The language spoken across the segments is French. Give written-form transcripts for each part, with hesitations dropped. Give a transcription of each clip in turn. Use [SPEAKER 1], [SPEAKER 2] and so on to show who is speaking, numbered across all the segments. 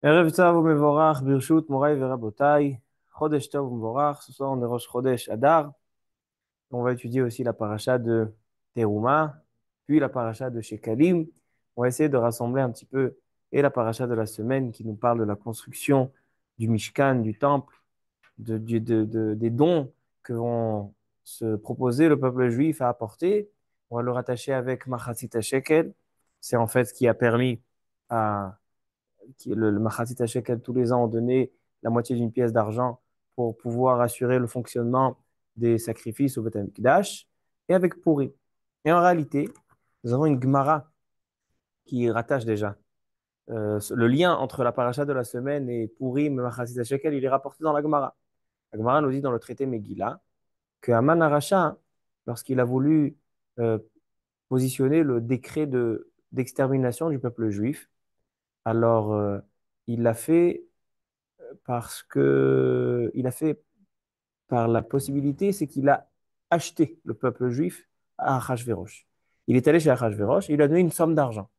[SPEAKER 1] ערב טוב ומבורך, ברשות מוריי ורבותיי. Chodesh Tov ומבורך. Ce soir, on est Rosh Chodesh Adar. On va étudier aussi la paracha de Teruma, puis la paracha de Shekalim. On va essayer de rassembler un petit peu et la paracha de la semaine qui nous parle de la construction du Mishkan, du temple, des dons que vont se proposer le peuple juif à apporter. On va le rattacher avec Machatzit Shekel. C'est en fait ce qui a permis à le Machatzit HaShekel, tous les ans, ont donné la moitié d'une pièce d'argent pour pouvoir assurer le fonctionnement des sacrifices au Beth Amikdash, et avec Pourri. Et en réalité, nous avons une Gemara qui rattache déjà. Le lien entre la paracha de la semaine et Purim et Machatzit HaShekel, il est rapporté dans la Gemara. La Gemara nous dit dans le traité Megillah que Haman Aracha, lorsqu'il a voulu euh, positionner le décret d'extermination du peuple juif, alors il l'a fait parce que il a fait par la possibilité, c'est qu'il a acheté le peuple juif à Achashverosh. Il est allé chez Achashverosh et il lui a donné une somme d'argent.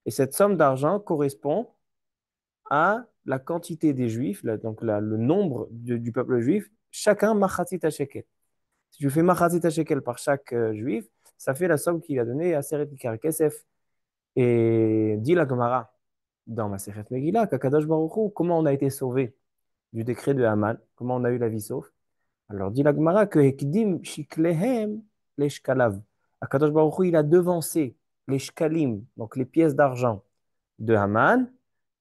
[SPEAKER 1] Et cette somme d'argent correspond à la quantité des juifs, le nombre du peuple juif, chacun machatzit shekel. Si tu fais machatzit shekel par chaque juif, ça fait la somme qu'il a donnée à Seret Ikar Kesef. Et dit la Gemara dans Masechet Megillah, qu'Akadosh Baruch Hu, comment on a été sauvé du décret de Haman, comment on a eu la vie sauve. Alors dit la Gemara que Hekdim Shiklehem les Shkalav. Akadosh Baruch Hu, il a devancé les Shkalim, donc les pièces d'argent de Haman,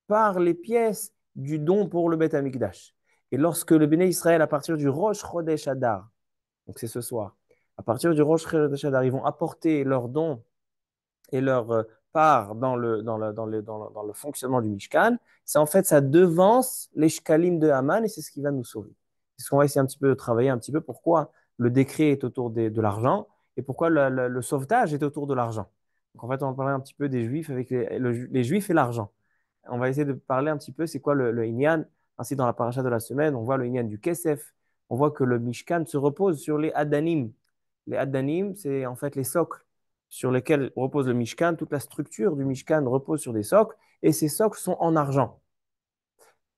[SPEAKER 1] par les pièces du don pour le Beth Amikdash. Et lorsque le Béné Israël, à partir du Rosh Chodesh Adar, donc c'est ce soir, à partir du Rosh Chodesh Adar, ils vont apporter leurs dons et leur part dans le fonctionnement du Mishkan, c'est en fait, ça devance les shkalim de Haman et c'est ce qui va nous sauver. C'est ce qu'on va essayer un petit peu de travailler un petit peu pourquoi le décret est autour de l'argent et pourquoi le sauvetage est autour de l'argent. Donc en fait, on va parler un petit peu des Juifs avec les Juifs et l'argent. On va essayer de parler un petit peu c'est quoi le Inyan. Ainsi, dans la paracha de la semaine, on voit le Inyan du Kesef. On voit que le Mishkan se repose sur les Adanim. Les Adanim, c'est en fait les socles sur lesquels repose le Mishkan. Toute la structure du Mishkan repose sur des socles et ces socles sont en argent.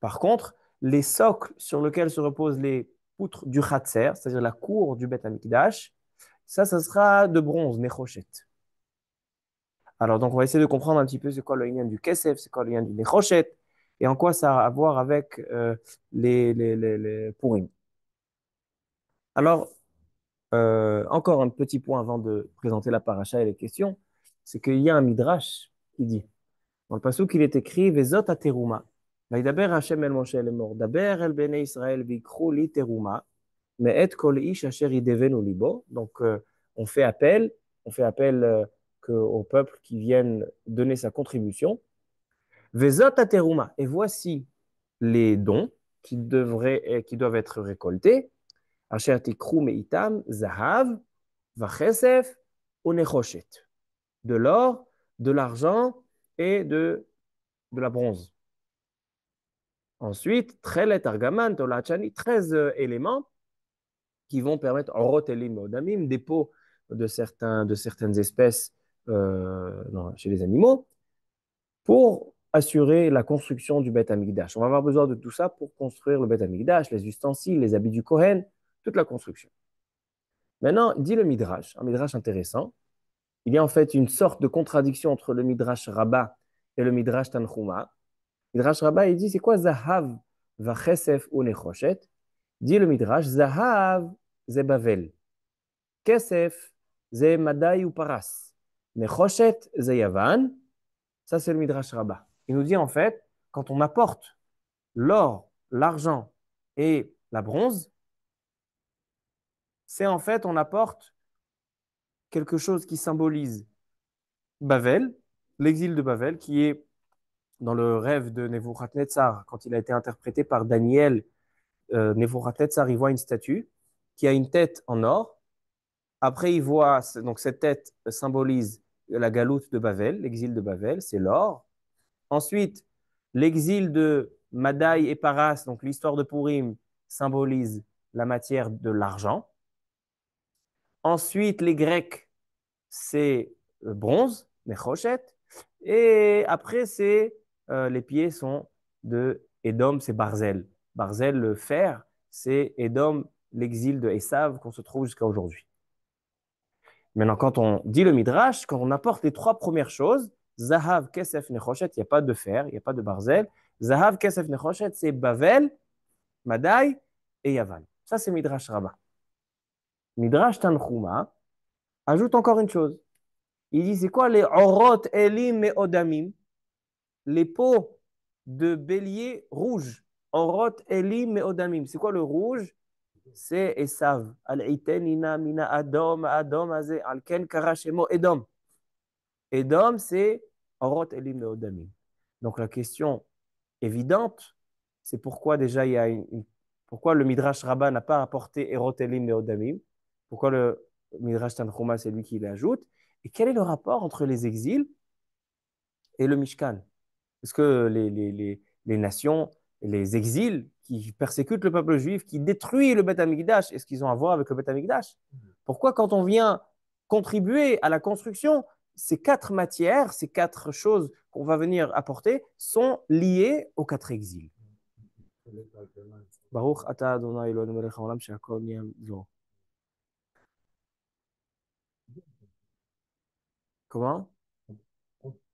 [SPEAKER 1] Par contre, les socles sur lesquels se reposent les poutres du Khatser, c'est-à-dire la cour du Beth Amikdash, ça sera de bronze, Nechoshet. Alors, donc, on va essayer de comprendre un petit peu c'est quoi le lien du Kesef, c'est quoi le lien du Nechoshet, et en quoi ça a à voir avec les Purim. Alors, encore un petit point avant de présenter la paracha et les questions, c'est qu'il y a un midrash qui dit, dans le pasuk, il est écrit, Vezot a teruma. Vaidaber Hashem el Moshe el mort, daber el bnei Israël vikru li teruma, mais et kol ish asher idevenu libo. Donc, on fait appel au peuple qui vienne donner sa contribution. Vezot a teruma. Et voici les dons qui doivent être récoltés. Asher tikru meitam, zahav, vachesef, unechoshet. De l'or, de l'argent et de la bronze. Ensuite, Trelet Argaman, Tolachani, 13 éléments qui vont permettre, Orotelim Odamim, des peaux de certaines espèces chez les animaux, pour assurer la construction du Beth Amikdash. On va avoir besoin de tout ça pour construire le Beth Amikdash, les ustensiles, les habits du Kohen, toute la construction. Maintenant, dit le Midrash, un Midrash intéressant. Il y a en fait une sorte de contradiction entre le Midrash Rabbah et le Midrash Tanchuma. Midrash Rabbah, il dit, c'est quoi Zahav vachesef ou nechoshet? Dit le Midrash, Zahav, c'est Bavel. Kesef, c'est Madaï ou Paras. Nechoshet, c'est Yavan. Ça, c'est le Midrash Rabbah. Il nous dit, en fait, quand on apporte l'or, l'argent et la bronze, c'est en fait, on apporte quelque chose qui symbolise Bavel, l'exil de Bavel, qui est dans le rêve de Nebuchadnezzar, quand il a été interprété par Daniel. Nebuchadnezzar, il voit une statue qui a une tête en or. Après, il voit, donc cette tête symbolise la galoute de Babel, l'exil de Babel, c'est l'or. Ensuite, l'exil de Madaï et Paras, donc l'histoire de Purim, symbolise la matière de l'argent. Ensuite, les Grecs, c'est bronze, Nechoshet. Et après, les pieds sont de Édom, c'est Barzel. Barzel, le fer, c'est Édom, l'exil de Esav qu'on se trouve jusqu'à aujourd'hui. Maintenant, quand on dit le Midrash, quand on apporte les trois premières choses, Zahav, Kesef, Nechoshet, il n'y a pas de fer, il n'y a pas de Barzel. Zahav, Kesef, Nechoshet, c'est Bavel, Madai et Yavan. Ça, c'est Midrash Rabbah. Midrash Tanchuma ajoute encore une chose. Il dit, c'est quoi les Orot, Elim et Odamim? Les peaux de bélier rouges. Orot, Elim et Odamim. C'est quoi le rouge? C'est Esav. Al-Itenina, Mina, Adom, Adom, Azé, Al-Ken, Karashemo, Edom. Edom, c'est Orot, Elim et Odamim. Donc la question évidente, c'est pourquoi déjà il y a pourquoi le Midrash Rabbah n'a pas apporté Erot Elim et Odamim? Pourquoi le Midrash Tanchuma, c'est lui qui l'ajoute? Et quel est le rapport entre les exils et le Mishkan? Est-ce que les nations, les exils qui persécutent le peuple juif, qui détruisent le Beth Amikdash, est-ce qu'ils ont à voir avec le Beth Amikdash? Pourquoi quand on vient contribuer à la construction, ces quatre matières, ces quatre choses qu'on va venir apporter sont liées aux quatre exils? Baruch ata Adonai Eloheinu melech haolam she'akol nהיה b'dvoro. Comment?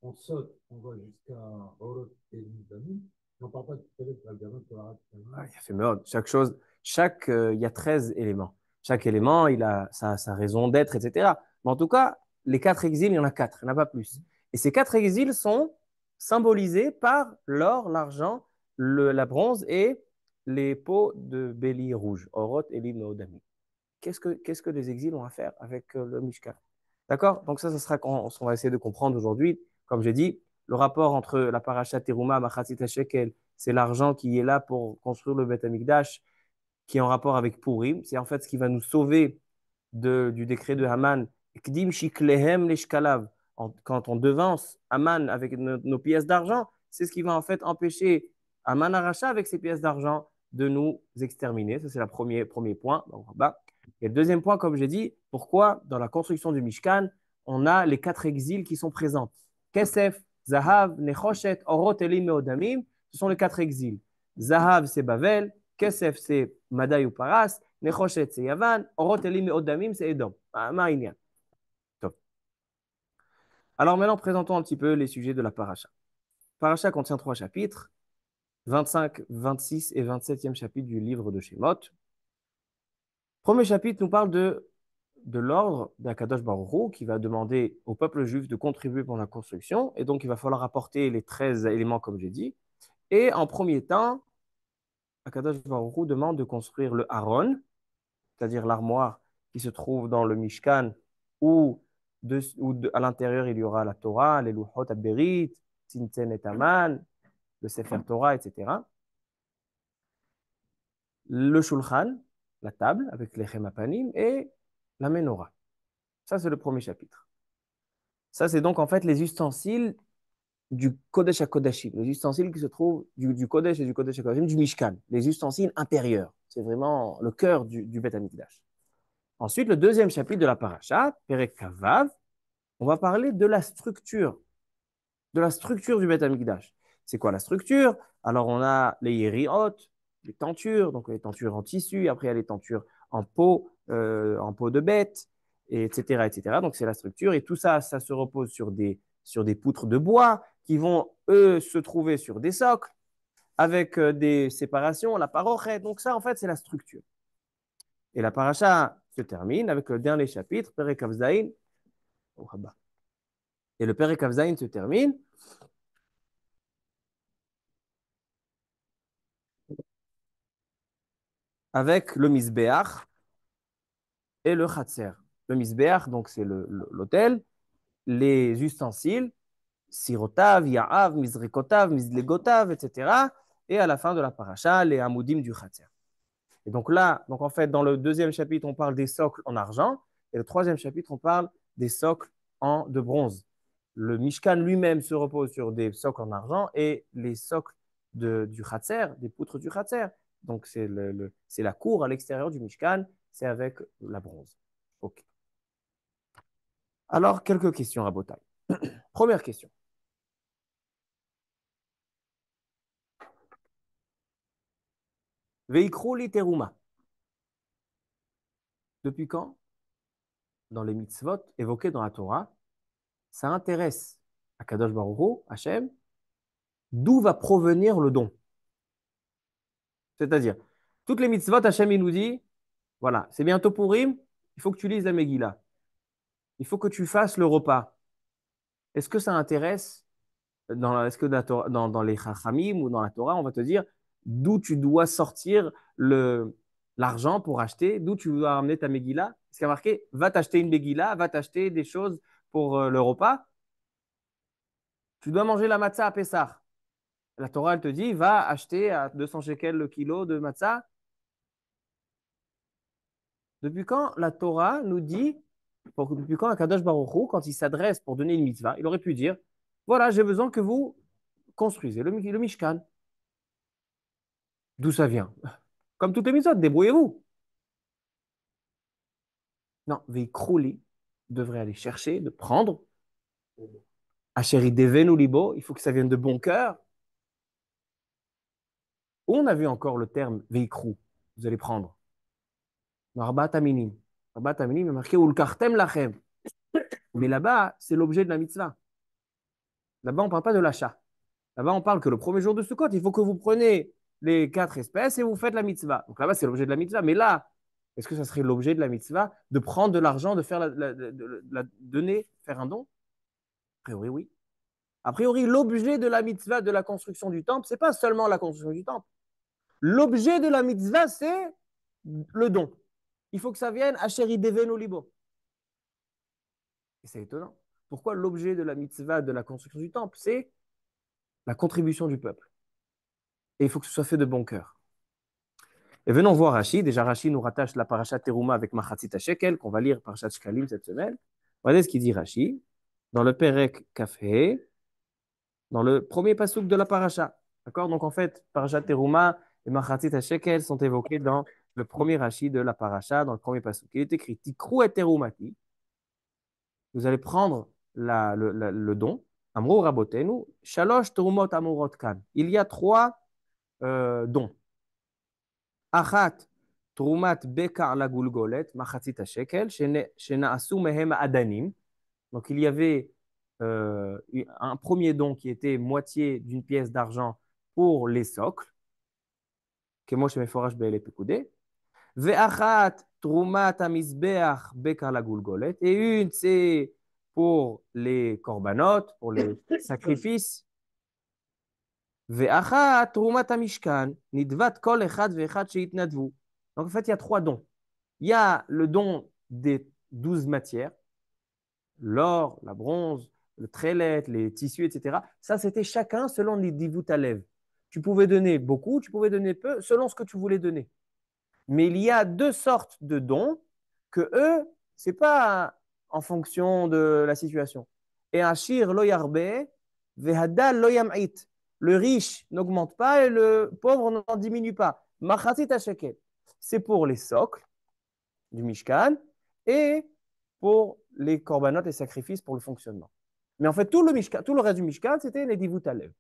[SPEAKER 2] On saute, on va jusqu'à Orot et Nidamim, on ne parle pas de Kélé,
[SPEAKER 1] Ah, il a fait meurtre. Chaque chose, il y a 13 éléments. Chaque élément, il a sa raison d'être, etc. Mais en tout cas, les quatre exils, il y en a quatre, il n'y en a pas plus. Et ces quatre exils sont symbolisés par l'or, l'argent, la bronze et les peaux de bélier rouge, Oroth, Elim et Odami. Qu'est-ce que les exils ont à faire avec le Mishkan? D'accord? Donc ça sera ce qu'on va essayer de comprendre aujourd'hui. Comme j'ai dit, le rapport entre la paracha Teruma, Machatzit Shekel, c'est l'argent qui est là pour construire le Beth Amikdash, qui est en rapport avec Purim. C'est en fait ce qui va nous sauver du décret de Haman. Kdim shiklehem leshkalav. Quand on devance Haman avec nos pièces d'argent, c'est ce qui va en fait empêcher Haman Aracha avec ses pièces d'argent de nous exterminer. Ça, c'est le premier point. Donc, bah. Et le deuxième point, comme j'ai dit, pourquoi dans la construction du Mishkan, on a les quatre exils qui sont présents. Kesef, Zahav, Nechoshet, Orot, Elim et Odamim, ce sont les quatre exils. Zahav, c'est Bavel. Kesef, c'est Madai ou Paras. Nechoshet, c'est Yavan. Orot, Elim et Odamim, c'est Edom. Ma'inyan. Top. Alors maintenant, présentons un petit peu les sujets de la paracha. Paracha contient trois chapitres, 25, 26 et 27e chapitre du livre de Shemot. Premier chapitre nous parle de l'ordre d'Akadosh Baruch Hu qui va demander au peuple juif de contribuer pour la construction. Et donc, il va falloir apporter les 13 éléments, comme j'ai dit. Et en premier temps, Akadosh Baruch Hu demande de construire le Haron, c'est-à-dire l'armoire qui se trouve dans le Mishkan, où, à l'intérieur il y aura la Torah, les Luchot Aberit, Tinten et Aman, le Sefer Torah, etc. Le Shulchan, la table avec les Chemapanim, et la Menorah. Ça, c'est le premier chapitre. Ça, c'est donc en fait les ustensiles du Kodesh à Kodashim, les ustensiles qui se trouvent du Kodesh et du Kodesh à Kodashim, du Mishkan, les ustensiles intérieurs. C'est vraiment le cœur du Beth Amikdash. Ensuite, le deuxième chapitre de la paracha, Perek Kavav, on va parler de la structure du Beth Amikdash. C'est quoi la structure? Alors, on a les yériot, les tentures, donc les tentures en tissu, après il y a les tentures en peau de bête, etc., etc. Donc, c'est la structure. Et tout ça, ça se repose sur des poutres de bois qui vont, eux, se trouver sur des socles avec des séparations, la parochet. Donc, ça, en fait, c'est la structure. Et la paracha se termine avec le dernier chapitre, Perek Avzaïn. Et le Perek Avzaïn se termine avec le Misbéach et le Khatser. Le Misbéach, donc c'est l'autel, les ustensiles, Sirotav, Ya'av, Mizrikotav, Mizlegotav, etc. Et à la fin de la paracha, les Hamoudim du Khatser. Et donc là, donc en fait, dans le deuxième chapitre, on parle des socles en argent, et le troisième chapitre, on parle des socles de bronze. Le Mishkan lui-même se repose sur des socles en argent et les socles du Khatser, des poutres du Khatser. Donc c'est la cour à l'extérieur du Mishkan, c'est avec la bronze. Ok. Alors, quelques questions à Botaï. Première question. Veikru li teruma. Depuis quand, dans les mitzvot évoqués dans la Torah, ça intéresse Akadosh Baruch Hu, Hachem, d'où va provenir le don. C'est-à-dire, toutes les mitzvot, Hachem, il nous dit, voilà, c'est bientôt Purim, il faut que tu lises la Megillah. Il faut que tu fasses le repas. Est-ce que ça intéresse, est-ce que dans les Chachamim ou dans la Torah, on va te dire d'où tu dois sortir l'argent pour acheter, d'où tu dois ramener ta Megillah? Est-ce qu'il y a marqué, va t'acheter une Megillah, va t'acheter des choses pour le repas? Tu dois manger la matzah à Pessah. La Torah, elle te dit, va acheter à 200 shekels le kilo de matzah. Depuis quand la Torah nous dit, depuis quand Akadosh Baruch Hu, quand il s'adresse pour donner une mitzvah, il aurait pu dire, voilà, j'ai besoin que vous construisez le Mishkan. D'où ça vient? Comme toutes les mitzvot, débrouillez-vous. Non, Veikrouli devrait aller chercher, de prendre. Acheri devenu libo, il faut que ça vienne de bon cœur. Où on a vu encore le terme Veikrou? Vous allez prendre. Dans Arbat Aminim. Arbat Aminim est marqué Ulkartem lachem. Mais là-bas, c'est l'objet de la mitzvah. Là-bas, on ne parle pas de l'achat. Là-bas, on parle que le premier jour de Sukkot, il faut que vous preniez les 4 espèces et vous faites la mitzvah. Donc là-bas, c'est l'objet de la mitzvah. Mais là, est-ce que ça serait l'objet de la mitzvah de prendre de l'argent, de faire la donner, faire un don? A priori, oui. A priori, l'objet de la mitzvah de la construction du temple, ce n'est pas seulement la construction du temple. L'objet de la mitzvah, c'est le don. Il faut que ça vienne à Chéri Devenu Libo. Et c'est étonnant. Pourquoi l'objet de la mitzvah de la construction du temple, c'est la contribution du peuple. Et il faut que ce soit fait de bon cœur. Et venons voir Rashi. Déjà, Rashi nous rattache la parashat Teruma avec Machatzit Shekel, qu'on va lire parashat Shkalim cette semaine. Regardez ce qu'il dit Rashi. Dans le Perek Kafhe, dans le premier pasouk de la parasha. D'accord? Donc en fait, parashat Teruma et Machatzit Shekel sont évoqués dans le premier Rashi de la parasha, dans le premier pasouk. Il est écrit Tikru et Terumati. Vous allez prendre le don. Amrou Rabotenu, Shalosh Terumot Amurot Kan. Il y a 3 dons. Achat, Trumat Bekar la Gulgolet, Machatzit Shekel, Shenaasu Mehem Adanim. Donc il y avait un premier don qui était moitié d'une pièce d'argent pour les socles, כמו שמפורש באלה פקודי, ואחת תרומת המזבח Bekar la Gulgolet, et une c'est pour les korbanot, pour les sacrifices, ואחת תרומת המשכן, נדבת כל אחד ואחד שהתנדבו. Donc en fait, il y a 3 dons. Il y a le don des 12 matières, l'or, la bronze, le trélet, les tissus, etc. Ça, c'était chacun selon les divut alev. Tu pouvais donner beaucoup, tu pouvais donner peu, selon ce que tu voulais donner. Mais il y a 2 sortes de dons que eux, c'est pas en fonction de la situation. Et Ashir lo yarbe, vehadal lo yam'it. Le riche n'augmente pas et le pauvre n'en diminue pas. Machatzit shekel. C'est pour les socles du Mishkan et pour les korbanot, les sacrifices pour le fonctionnement. Mais en fait, tout le reste du Mishkan, c'était les divut alev.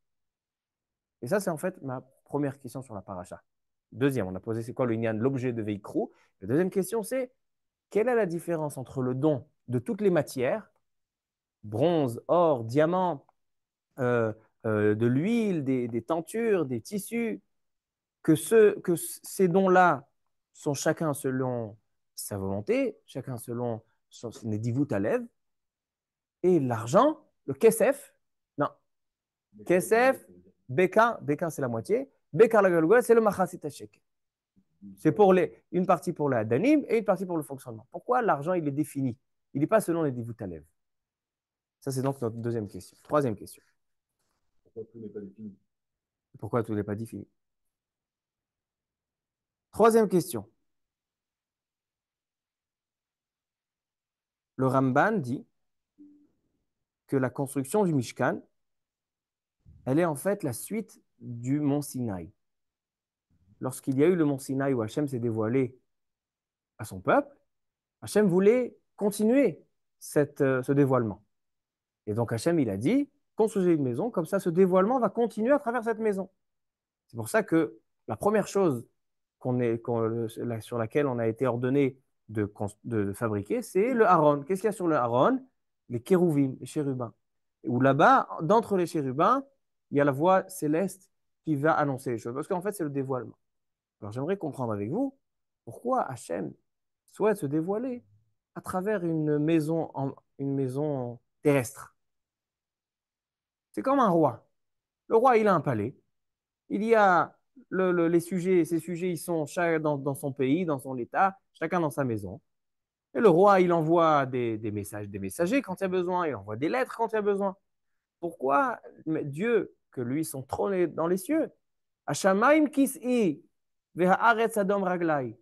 [SPEAKER 1] Et ça, c'est en fait ma première question sur la paracha. Deuxième, on a posé c'est quoi le inyan, l'objet de Veikru. La deuxième question, c'est quelle est la différence entre le don de toutes les matières, bronze, or, diamant, de l'huile, des tentures, des tissus, que ces dons-là sont chacun selon sa volonté, chacun selon son divut alev, et l'argent, le kesef, non, kesef, Beka c'est la moitié, Bekar la galgola, c'est le machasit shekel. C'est pour une partie pour le Hadanim et une partie pour le fonctionnement. Pourquoi l'argent, il est défini? Il n'est pas selon les divut alev. Ça, c'est donc notre deuxième question. Troisième question.
[SPEAKER 2] Pourquoi tout n'est pas défini?
[SPEAKER 1] Pourquoi tout n'est pas défini? Troisième question. Le Ramban dit que la construction du Mishkan, elle est en fait la suite du mont Sinaï. Lorsqu'il y a eu le mont Sinaï où Hachem s'est dévoilé à son peuple, Hachem voulait continuer ce dévoilement. Et donc Hachem, il a dit, construisez une maison, comme ça ce dévoilement va continuer à travers cette maison. C'est pour ça que la première chose sur laquelle on a été ordonné de fabriquer, c'est le haron. Qu'est-ce qu'il y a sur le haron? Les kérouvim, les chérubins. Où là-bas, d'entre les chérubins, il y a la voix céleste qui va annoncer les choses. Parce qu'en fait, c'est le dévoilement. Alors j'aimerais comprendre avec vous pourquoi Hachem souhaite se dévoiler à travers une maison terrestre. C'est comme un roi. Le roi, il a un palais. Il y a les sujets, ces sujets, ils sont chacun dans son pays, dans son état, chacun dans sa maison. Et le roi, il envoie des messages, des messagers quand il y a besoin, il envoie des lettres quand il y a besoin. Pourquoi Dieu, que lui, son trône est dans les cieux, Hashamaim kis'i veha'aretz adom raglai.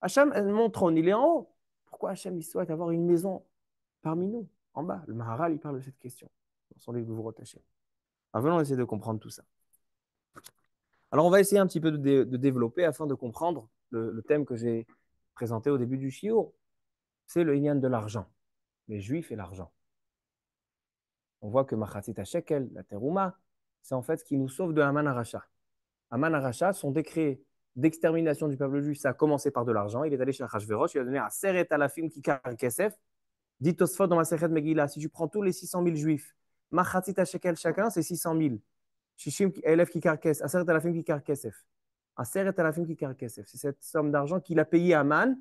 [SPEAKER 1] Hachem, mon trône, il est en haut. Pourquoi Hachem, il souhaite avoir une maison parmi nous, en bas? Le Maharal, il parle de cette question dans son livre Gvurot Hachem. Alors, venons essayer de comprendre tout ça. Alors, on va essayer un petit peu de développer afin de comprendre le thème que j'ai présenté au début du shiur. C'est le Inyan de l'argent, les Juifs et l'argent. On voit que Machatzit HaShekel, la Terouma, c'est en fait ce qui nous sauve de Haman Aracha. Haman Aracha, son décret d'extermination du peuple juif, ça a commencé par de l'argent. Il est allé chez Achashverosh, il a donné à Seret Alafim Kikar Kesef. Dit Tosfot dans la Sechet Megillah, si tu prends tous les 600 000 juifs, Machatzit HaShekel chacun, c'est 600 000. Shishim Elef Kikar Kesef, Aseret Alafim Kikar Kesef. Aseret Alafim Kikar Kesef. C'est cette somme d'argent qu'il a payé à Haman.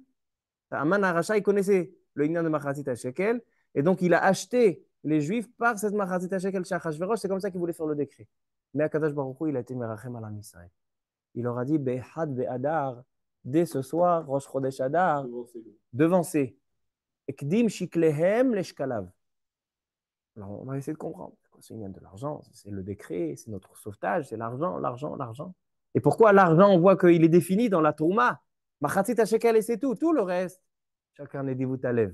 [SPEAKER 1] Haman Aracha, il connaissait le Inyan de Machatzit HaShekel, et donc il a acheté les juifs par cette Machatzit HaShekel chez Achashverosh. C'est comme ça qu'il voulait faire le décret. Mais Akadosh Baruch Hu, il a été merachem à la Israël. Il leur a dit, Behad Be'adar, dès ce soir, Rosh Chodesh Adar, devancez. Ekdim Shiklehem Leshkalav. Alors, on va essayer de comprendre. C'est une de l'argent, c'est le décret, c'est notre sauvetage, c'est l'argent, l'argent, l'argent. Et pourquoi l'argent, on voit qu'il est défini dans la Touma. Machatzit HaShekel et c'est tout. Tout le reste, chacun est dévoué à lèvres.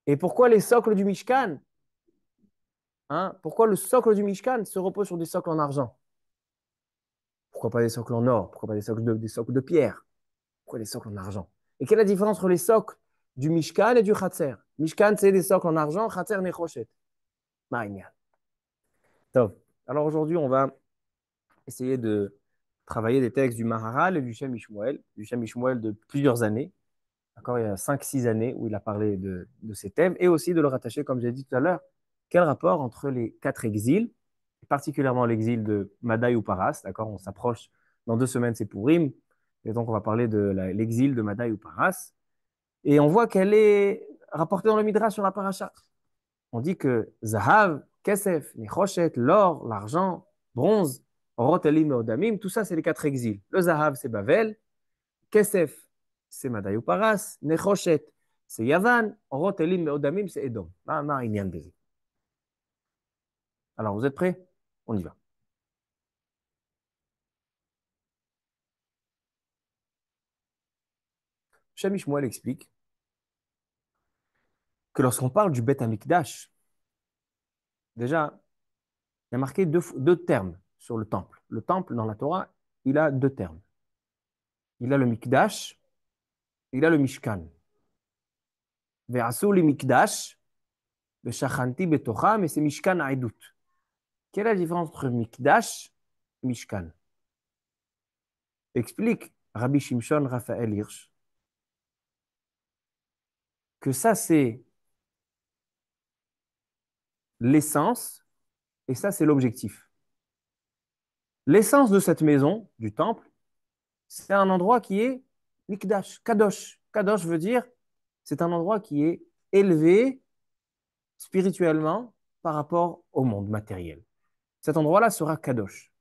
[SPEAKER 1] Et pourquoi les socles du Mishkan, hein, pourquoi le socle du Mishkan se repose sur des socles en argent? Pourquoi pas des socles en or? Pourquoi pas des socles de pierre? Pourquoi des socles en argent? Et quelle est la différence entre les socles du Mishkan et du Khatser? Mishkan, c'est des socles en argent, Khatser, Nechoshet. Ma'inyan. Top. Alors aujourd'hui, on va essayer de travailler des textes du Maharal et du Shem Mishmuel, de plusieurs années. D'accord, il y a 5-6 années où il a parlé de ces thèmes et aussi de le rattacher, comme j'ai dit tout à l'heure, quel rapport entre les 4 exils, particulièrement l'exil de Madaï ou Paras. D'accord, on s'approche dans 2 semaines, c'est Pourim. Et donc, on va parler de l'exil de Madaï ou Paras. Et on voit qu'elle est rapportée dans le Midrash sur la paracha. On dit que Zahav, Kesef, Nechoshet, l'or, l'argent, bronze, Orot Elim et Odamim, tout ça, c'est les 4 exils. Le Zahav, c'est Bavel. Kesef, c'est Madaï ou Paras. Nechoshet, c'est Yavan. Orot Elim et Odamim, c'est Edom. Alors, vous êtes prêts? On y va. Shem Shmuel explique que lorsqu'on parle du Bet Amikdash, déjà, il y a marqué deux termes sur le temple. Le temple, dans la Torah, il a 2 termes. Il a le Mikdash, il a le Mishkan. Ve'asu li Mikdash, ve'shachanti betocha, mais c'est Mishkan Aïdout. Quelle est la différence entre Mikdash et Mishkan? Explique Rabbi Shimshon Raphaël Hirsch que ça, c'est l'essence et ça, c'est l'objectif. L'essence de cette maison, du temple, c'est un endroit qui est Mikdash, Kadosh. Kadosh veut dire, c'est un endroit qui est élevé spirituellement par rapport au monde matériel. Cet endroit-là sera Kadosh.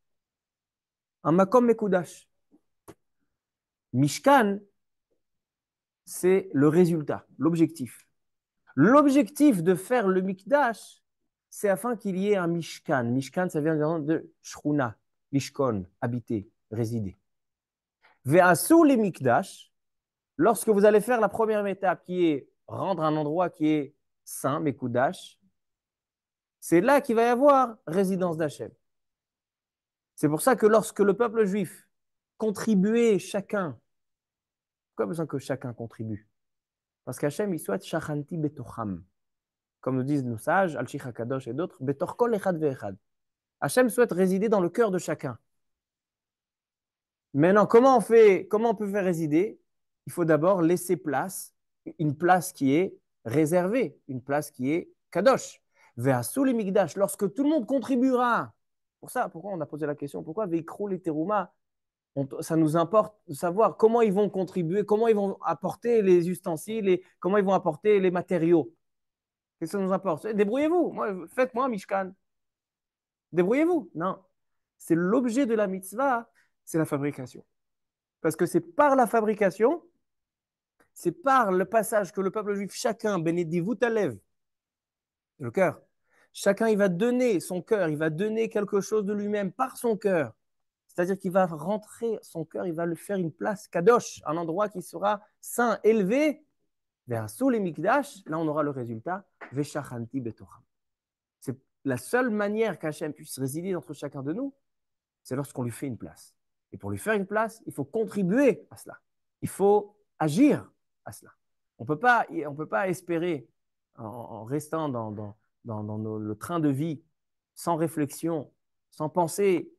[SPEAKER 1] Un Makom Mekudash. Mishkan, c'est le résultat, l'objectif. L'objectif de faire le Mikdash, c'est afin qu'il y ait un Mishkan. Mishkan, ça vient de Shruna, Mishkon, habiter, résider. Ve'asu les Mikdash, lorsque vous allez faire la première étape qui est rendre un endroit qui est saint, Mekudash, c'est là qu'il va y avoir résidence d'Hachem. C'est pour ça que lorsque le peuple juif contribuait chacun, pourquoi besoin que chacun contribue? Parce qu'Hachem, il souhaite shachanti betocham. Comme nous disent nos sages, Al-Shich HaKadosh et d'autres, betoch kol echad ve'echad. Hachem souhaite résider dans le cœur de chacun. Maintenant, comment on peut faire résider? Il faut d'abord laisser place, une place qui est réservée, une place qui est kadosh. Ve'asu les migdash, lorsque tout le monde contribuera. Pour ça, pourquoi on a posé la question? Pourquoi ve'ikrou les terouma? Ça nous importe de savoir comment ils vont contribuer, comment ils vont apporter les ustensiles et comment ils vont apporter les matériaux. Qu'est-ce que ça nous importe? Débrouillez-vous. Faites-moi un mishkan. Débrouillez-vous. Non. C'est l'objet de la mitzvah, c'est la fabrication. Parce que c'est par la fabrication, c'est par le passage que le peuple juif, chacun, bénédivut lève le cœur. Chacun, il va donner son cœur, il va donner quelque chose de lui-même par son cœur. C'est-à-dire qu'il va rentrer son cœur, il va le faire une place kadosh, un endroit qui sera saint, élevé, vers sous les mikdash. Là, on aura le résultat, veshachanti betoram. C'est la seule manière qu'Hachem puisse résider entre chacun de nous, c'est lorsqu'on lui fait une place. Et pour lui faire une place, il faut contribuer à cela. Il faut agir à cela. On ne peut pas espérer, en restant dans le train de vie, sans réflexion, sans penser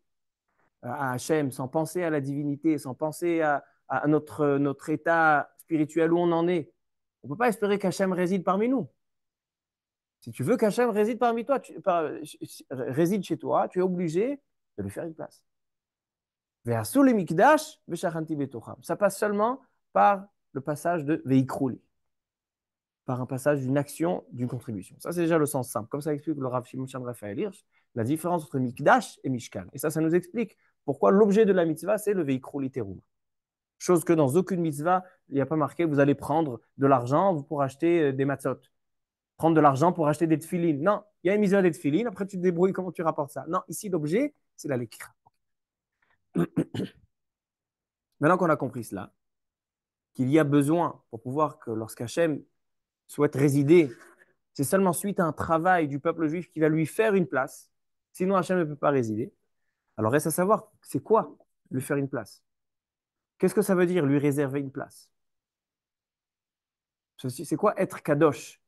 [SPEAKER 1] à Hachem, sans penser à la divinité, sans penser à notre état spirituel où on en est. On ne peut pas espérer qu'Hachem réside parmi nous. Si tu veux qu'Hachem réside parmi toi, réside chez toi, tu es obligé de lui faire une place. Ça passe seulement par le passage de Veikrouli, par un passage d'une action, d'une contribution. Ça, c'est déjà le sens simple. Comme ça explique le Rav Shimon Raphaël Hirsch, la différence entre Mikdash et Mishkan. Et ça nous explique pourquoi l'objet de la mitzvah, c'est le Veikrouli Terum. Chose que dans aucune mitzvah, il n'y a pas marqué, vous allez prendre de l'argent pour acheter des matzot. Prendre de l'argent pour acheter des tefilines. Non, il y a une mitzvah des tefilines, après tu te débrouilles comment tu rapportes ça. Non, ici, l'objet, c'est la lekira. Maintenant qu'on a compris cela, qu'il y a besoin pour pouvoir que lorsqu'Hachem souhaite résider, c'est seulement suite à un travail du peuple juif qui va lui faire une place. Sinon, Hachem ne peut pas résider. Alors, reste à savoir, c'est quoi lui faire une place? Qu'est-ce que ça veut dire lui réserver une place? C'est quoi être kadosh?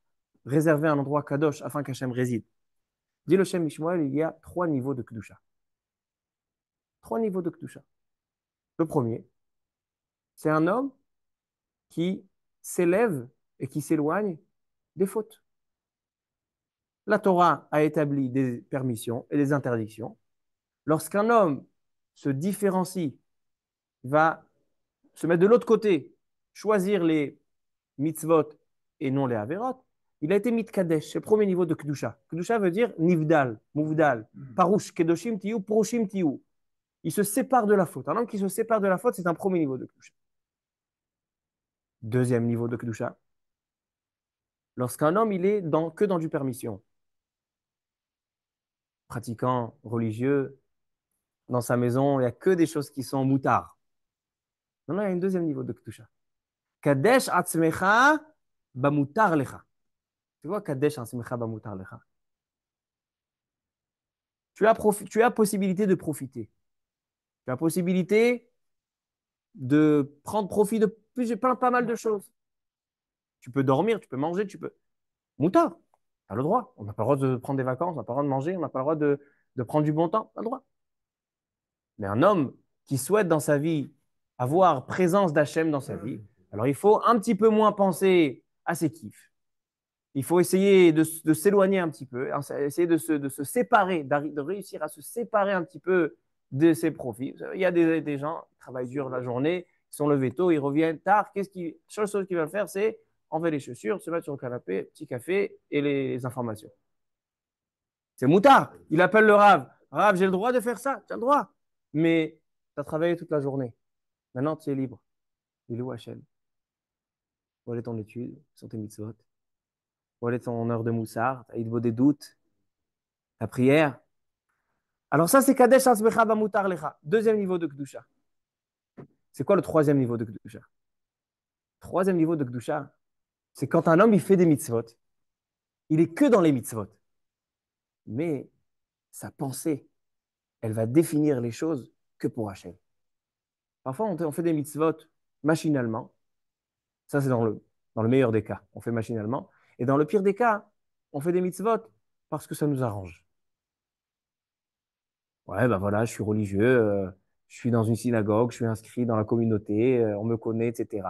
[SPEAKER 1] Réserver un endroit kadosh afin qu'Hachem réside. Dit le Shem Mishmoel, il y a 3 niveaux de Kedusha. 3 niveaux de Kedusha. Le premier, c'est un homme qui s'élève et qui s'éloigne des fautes. La Torah a établi des permissions et des interdictions. Lorsqu'un homme se différencie, va se mettre de l'autre côté, choisir les mitzvot et non les averot, il a été mitkadesh, c'est le premier niveau de Kedusha. Kedusha veut dire nivdal, mouvdal, parouche, kedoshim tiyu, proshim tiyu. Il se sépare de la faute. Un homme qui se sépare de la faute, c'est un premier niveau de Kedusha. Deuxième niveau de Kedusha, lorsqu'un homme, il est que dans du permission, pratiquant, religieux, dans sa maison, il n'y a que des choses qui sont moutards. Non, non, il y a un deuxième niveau de Kedusha. Kadesh atzmecha bamutar lecha. Tu vois, Kadesh atzmecha bamutar lecha. Tu as possibilité de profiter. Tu as possibilité de prendre profit de pas mal de choses. Tu peux dormir, tu peux manger, tu peux. Moutard, tu as le droit. On n'a pas le droit de prendre des vacances, on n'a pas le droit de manger, on n'a pas le droit de prendre du bon temps. On a le droit. Mais un homme qui souhaite dans sa vie avoir présence d'Hachem dans sa vie, alors il faut un petit peu moins penser à ses kiffs. Il faut essayer de s'éloigner un petit peu, essayer de se séparer, de réussir à se séparer un petit peu de ses profits. Il y a des gens qui travaillent dur la journée, ils sont levés tôt, ils reviennent tard. La seule chose qu'ils veulent faire, c'est enlever les chaussures, se mettre sur le canapé, petit café et les informations. C'est moutard. Il appelle le Rav. Rav, j'ai le droit de faire ça. Tu as le droit. Mais tu as travaillé toute la journée. Maintenant, tu es libre. Il est où Hachem? Où est ton étude? Sur tes mitzvot? Où est ton heure de moussard? Il te vaut des doutes? Ta prière? Alors ça, c'est Kadesh Asbecha Bamutar Lecha. Deuxième niveau de Kedusha. C'est quoi le troisième niveau de Kedusha? Troisième niveau de Kedusha, c'est quand un homme, il fait des mitzvot. Il est que dans les mitzvot. Mais sa pensée, elle va définir les choses que pour Hachem. Parfois, on fait des mitzvot machinalement. Ça, c'est dans le meilleur des cas. On fait machinalement. Et dans le pire des cas, on fait des mitzvot parce que ça nous arrange. Ouais, ben voilà, je suis religieux. je suis dans une synagogue, je suis inscrit dans la communauté, on me connaît, etc.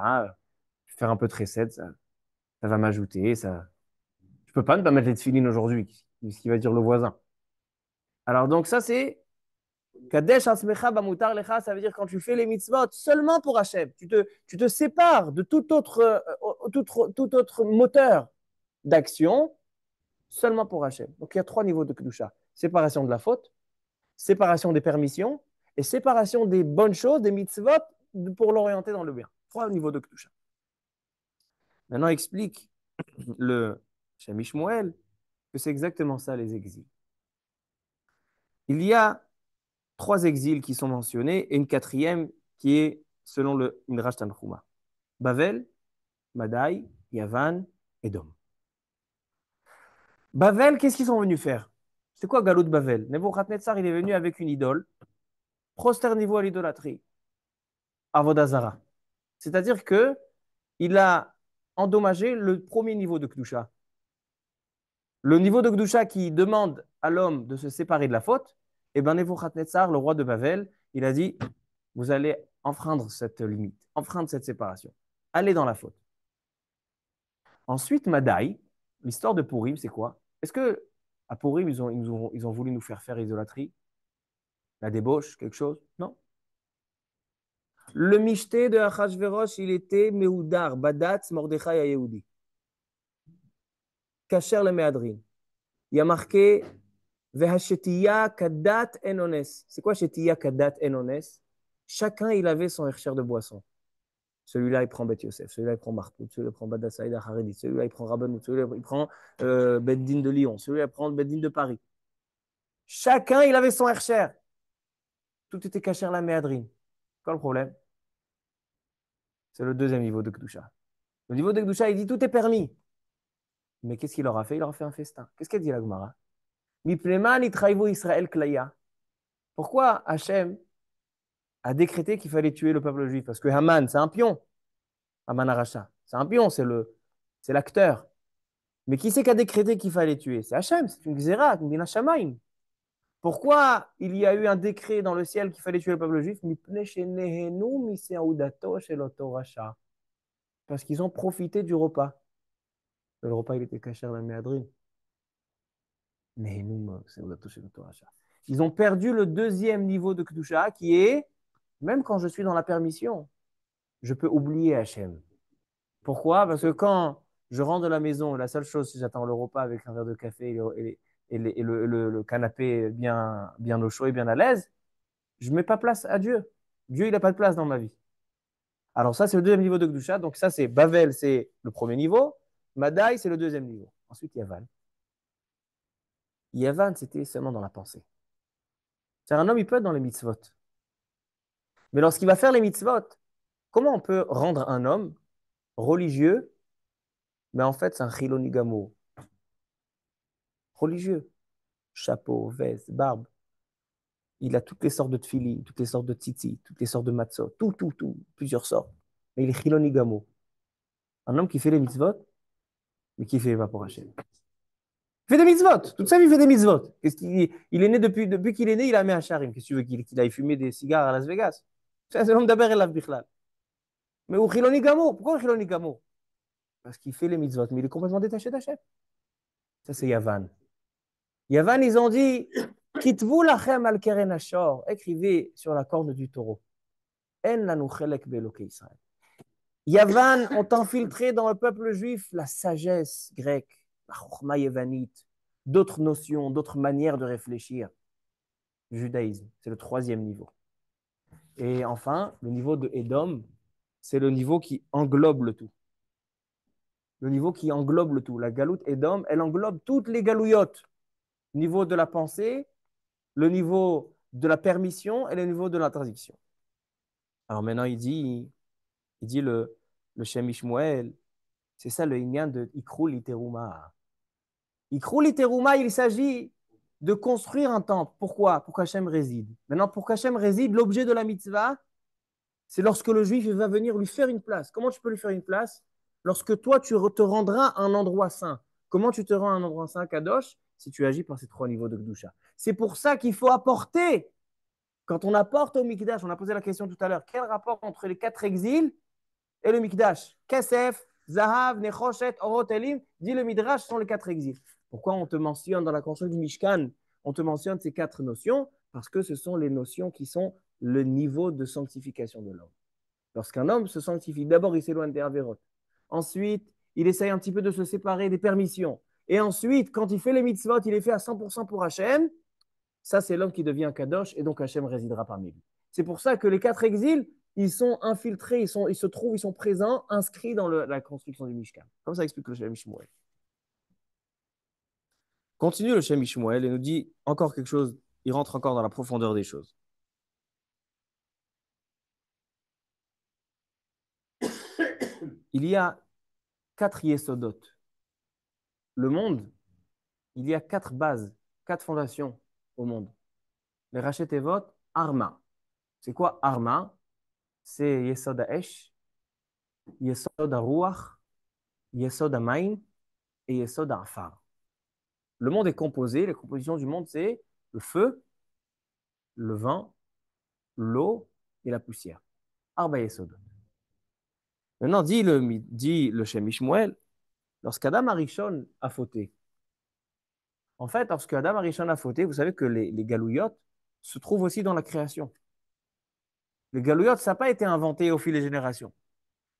[SPEAKER 1] Je vais faire un peu de recette, ça va m'ajouter. Ça... Je peux pas ne pas mettre les tefilines aujourd'hui, ce qui va dire le voisin. Alors donc ça c'est Kadesh Asmecha Bamutar Lecha, ça veut dire quand tu fais les mitzvot seulement pour Hachem. Tu te sépares de tout autre moteur d'action seulement pour Hachem. Donc il y a trois niveaux de Kedusha. Séparation de la faute, séparation des permissions et séparation des bonnes choses, des mitzvot, pour l'orienter dans le bien. Trois niveaux de Kedusha. Maintenant, explique le Shem Ishmuel que c'est exactement ça les exils. Il y a trois exils qui sont mentionnés et une quatrième qui est selon le Midrash Tanchuma. Bavel, Madaï, Yavan, Edom. Bavel, qu'est-ce qu'ils sont venus faire? C'est quoi Galout Bavel? Nebuchadnezzar, il est venu avec une idole. Prosternez-vous à l'idolâtrie. Avodazara. C'est-à-dire que il a endommagé le premier niveau de Kedusha. Le niveau de Kedusha qui demande à l'homme de se séparer de la faute, et bien Nebuchadnezzar, le roi de Bavel, il a dit, vous allez enfreindre cette limite, enfreindre cette séparation. Allez dans la faute. Ensuite, Madaï, l'histoire de Purim, c'est quoi? Est-ce que à Purim, ils ont voulu nous faire faire idolâtrie, la débauche, quelque chose? Non. Le michté de Achashverosh, il était Mehoudar, Badatz, Mordechai, Yehudi. Kacher le Méadrin. Il y a marqué Vehashetiya Kadat Enones. C'est quoi Shetiya Kadat Enones? Chacun, il avait son hercher de boisson. Celui-là, il prend Bet Yosef. Celui-là, il prend Martout. Celui-là, il prend Bada Saïda Haredi. Celui-là, il prend Rabbanou. Celui-là, il prend Beddin de Lyon. Celui-là, il prend Beddin de Paris. Chacun, il avait son hercher. Tout était caché la méadrine. Quoi le problème? C'est le deuxième niveau de Kedusha. Le niveau de Kedusha, il dit tout est permis. Mais qu'est-ce qu'il leur a fait? Il leur a fait un festin. Qu'est-ce qu'elle dit la Gemara? Mipleman itraïvo Israël klaya. Pourquoi Hachem a décrété qu'il fallait tuer le peuple juif? Parce que Haman, c'est un pion. Haman Aracha. C'est un pion, c'est l'acteur. Mais qui c'est qui a décrété qu'il fallait tuer? C'est Hachem, c'est une xéra, une dina shamayim. Pourquoi il y a eu un décret dans le ciel qu'il fallait tuer le peuple juif? Parce qu'ils ont profité du repas. Le repas, il était caché dans la méadrine. Ils ont perdu le deuxième niveau de Kedusha qui est, même quand je suis dans la permission, je peux oublier Hachem. Pourquoi? Parce que quand je rentre de la maison, la seule chose, si j'attends le repas avec un verre de café et le canapé bien au chaud et bien à l'aise, je ne mets pas place à Dieu. Dieu, il n'a pas de place dans ma vie. Alors ça, c'est le deuxième niveau de Kedusha. Donc ça, c'est Bavel, c'est le premier niveau. Madaï, c'est le deuxième niveau. Ensuite, Yavan. Yavan, c'était seulement dans la pensée. C'est un homme, il peut être dans les mitzvot. Mais lorsqu'il va faire les mitzvot, comment on peut rendre un homme religieux, mais en fait, c'est un chilonigamo. Religieux. Chapeau, veste, barbe. Il a toutes les sortes de tfilin, toutes les sortes de tzitzit, toutes les sortes de matzot, tout, plusieurs sortes. Mais il est chilonigamo. Un homme qui fait les mitzvot, mais qui fait pas pour Hachem. Il fait des mitzvot. Toute sa vie, il fait des mitzvot. Il est né depuis qu'il est né, il a mis un charim. Qu'est-ce que tu veux qu'il aille fumer des cigares à Las Vegas? C'est l'homme d'Aber El Bichlal. Mais au Chiloni Gamo. Pourquoi au Chiloni Gamo? Parce qu'il fait les mitzvot, mais il est complètement détaché d'Hachem. Ça, c'est Yavan. Yavan, ils ont dit Kitvu lachem al keren ashor. Écrivez sur la corne du taureau. En lanu chelek be'elokei Israël. Yavan ont infiltré dans le peuple juif la sagesse grecque, la chorma yavanite, d'autres notions, d'autres manières de réfléchir. Le judaïsme, c'est le troisième niveau. Et enfin, le niveau de Edom, c'est le niveau qui englobe le tout. Le niveau qui englobe le tout. La galoute Edom, elle englobe toutes les galouillottes. Le niveau de la pensée, le niveau de la permission et le niveau de l'interdiction. Alors maintenant, il dit le Shem Ishmuel, c'est ça le Inyan de Ikrou Literuma. Ikrou Literuma, il s'agit de construire un temple. Pourquoi? Pour qu'Hachem réside. Maintenant, pour qu'Hachem réside, l'objet de la mitzvah, c'est lorsque le juif va venir lui faire une place. Comment tu peux lui faire une place? Lorsque toi, tu te rendras à un endroit saint. Comment tu te rends à un endroit saint, Kadosh? Si tu agis par ces trois niveaux de Kedusha. C'est pour ça qu'il faut apporter Quand on apporte au Mikdash, on a posé la question tout à l'heure, quel rapport entre les 4 exils et le Mikdash? Kesef, Zahav, Nechoshet, Orot, Elim, dit le Midrash, sont les 4 exils. Pourquoi on te mentionne dans la construction du Mishkan, on te mentionne ces 4 notions? Parce que ce sont les notions qui sont le niveau de sanctification de l'homme. Lorsqu'un homme se sanctifie, d'abord il s'éloigne des Averot. Ensuite, il essaye un petit peu de se séparer des permissions. Et ensuite, quand il fait les mitzvot, il les fait à 100% pour Hachem. Ça, c'est l'homme qui devient un kadosh et donc Hachem résidera parmi lui. C'est pour ça que les 4 exils, ils sont infiltrés, ils se trouvent, ils sont présents, inscrits dans la construction du Mishkan. Comme ça explique le Shem Mishmuel. Continue le Shem Mishmuel et nous dit encore quelque chose, il rentre encore dans la profondeur des choses. Il y a 4 yesodot. Le monde, il y a 4 bases, 4 fondations au monde. Les Rachet Evot, Arma. C'est quoi Arma? C'est Yesod HaEsh, Yesod HaRuach, Yesod HaMaim et Yesod HaAfar. Le monde est composé, les compositions du monde, c'est le feu, le vent, l'eau et la poussière. Arba Yesod. Maintenant, dit le Shem Mishmuel, lorsqu'Adam Arishon a fauté, en fait, lorsque Adam Arishon a fauté, vous savez que les galouillottes se trouvent aussi dans la création. Les galouillottes, ça n'a pas été inventé au fil des générations.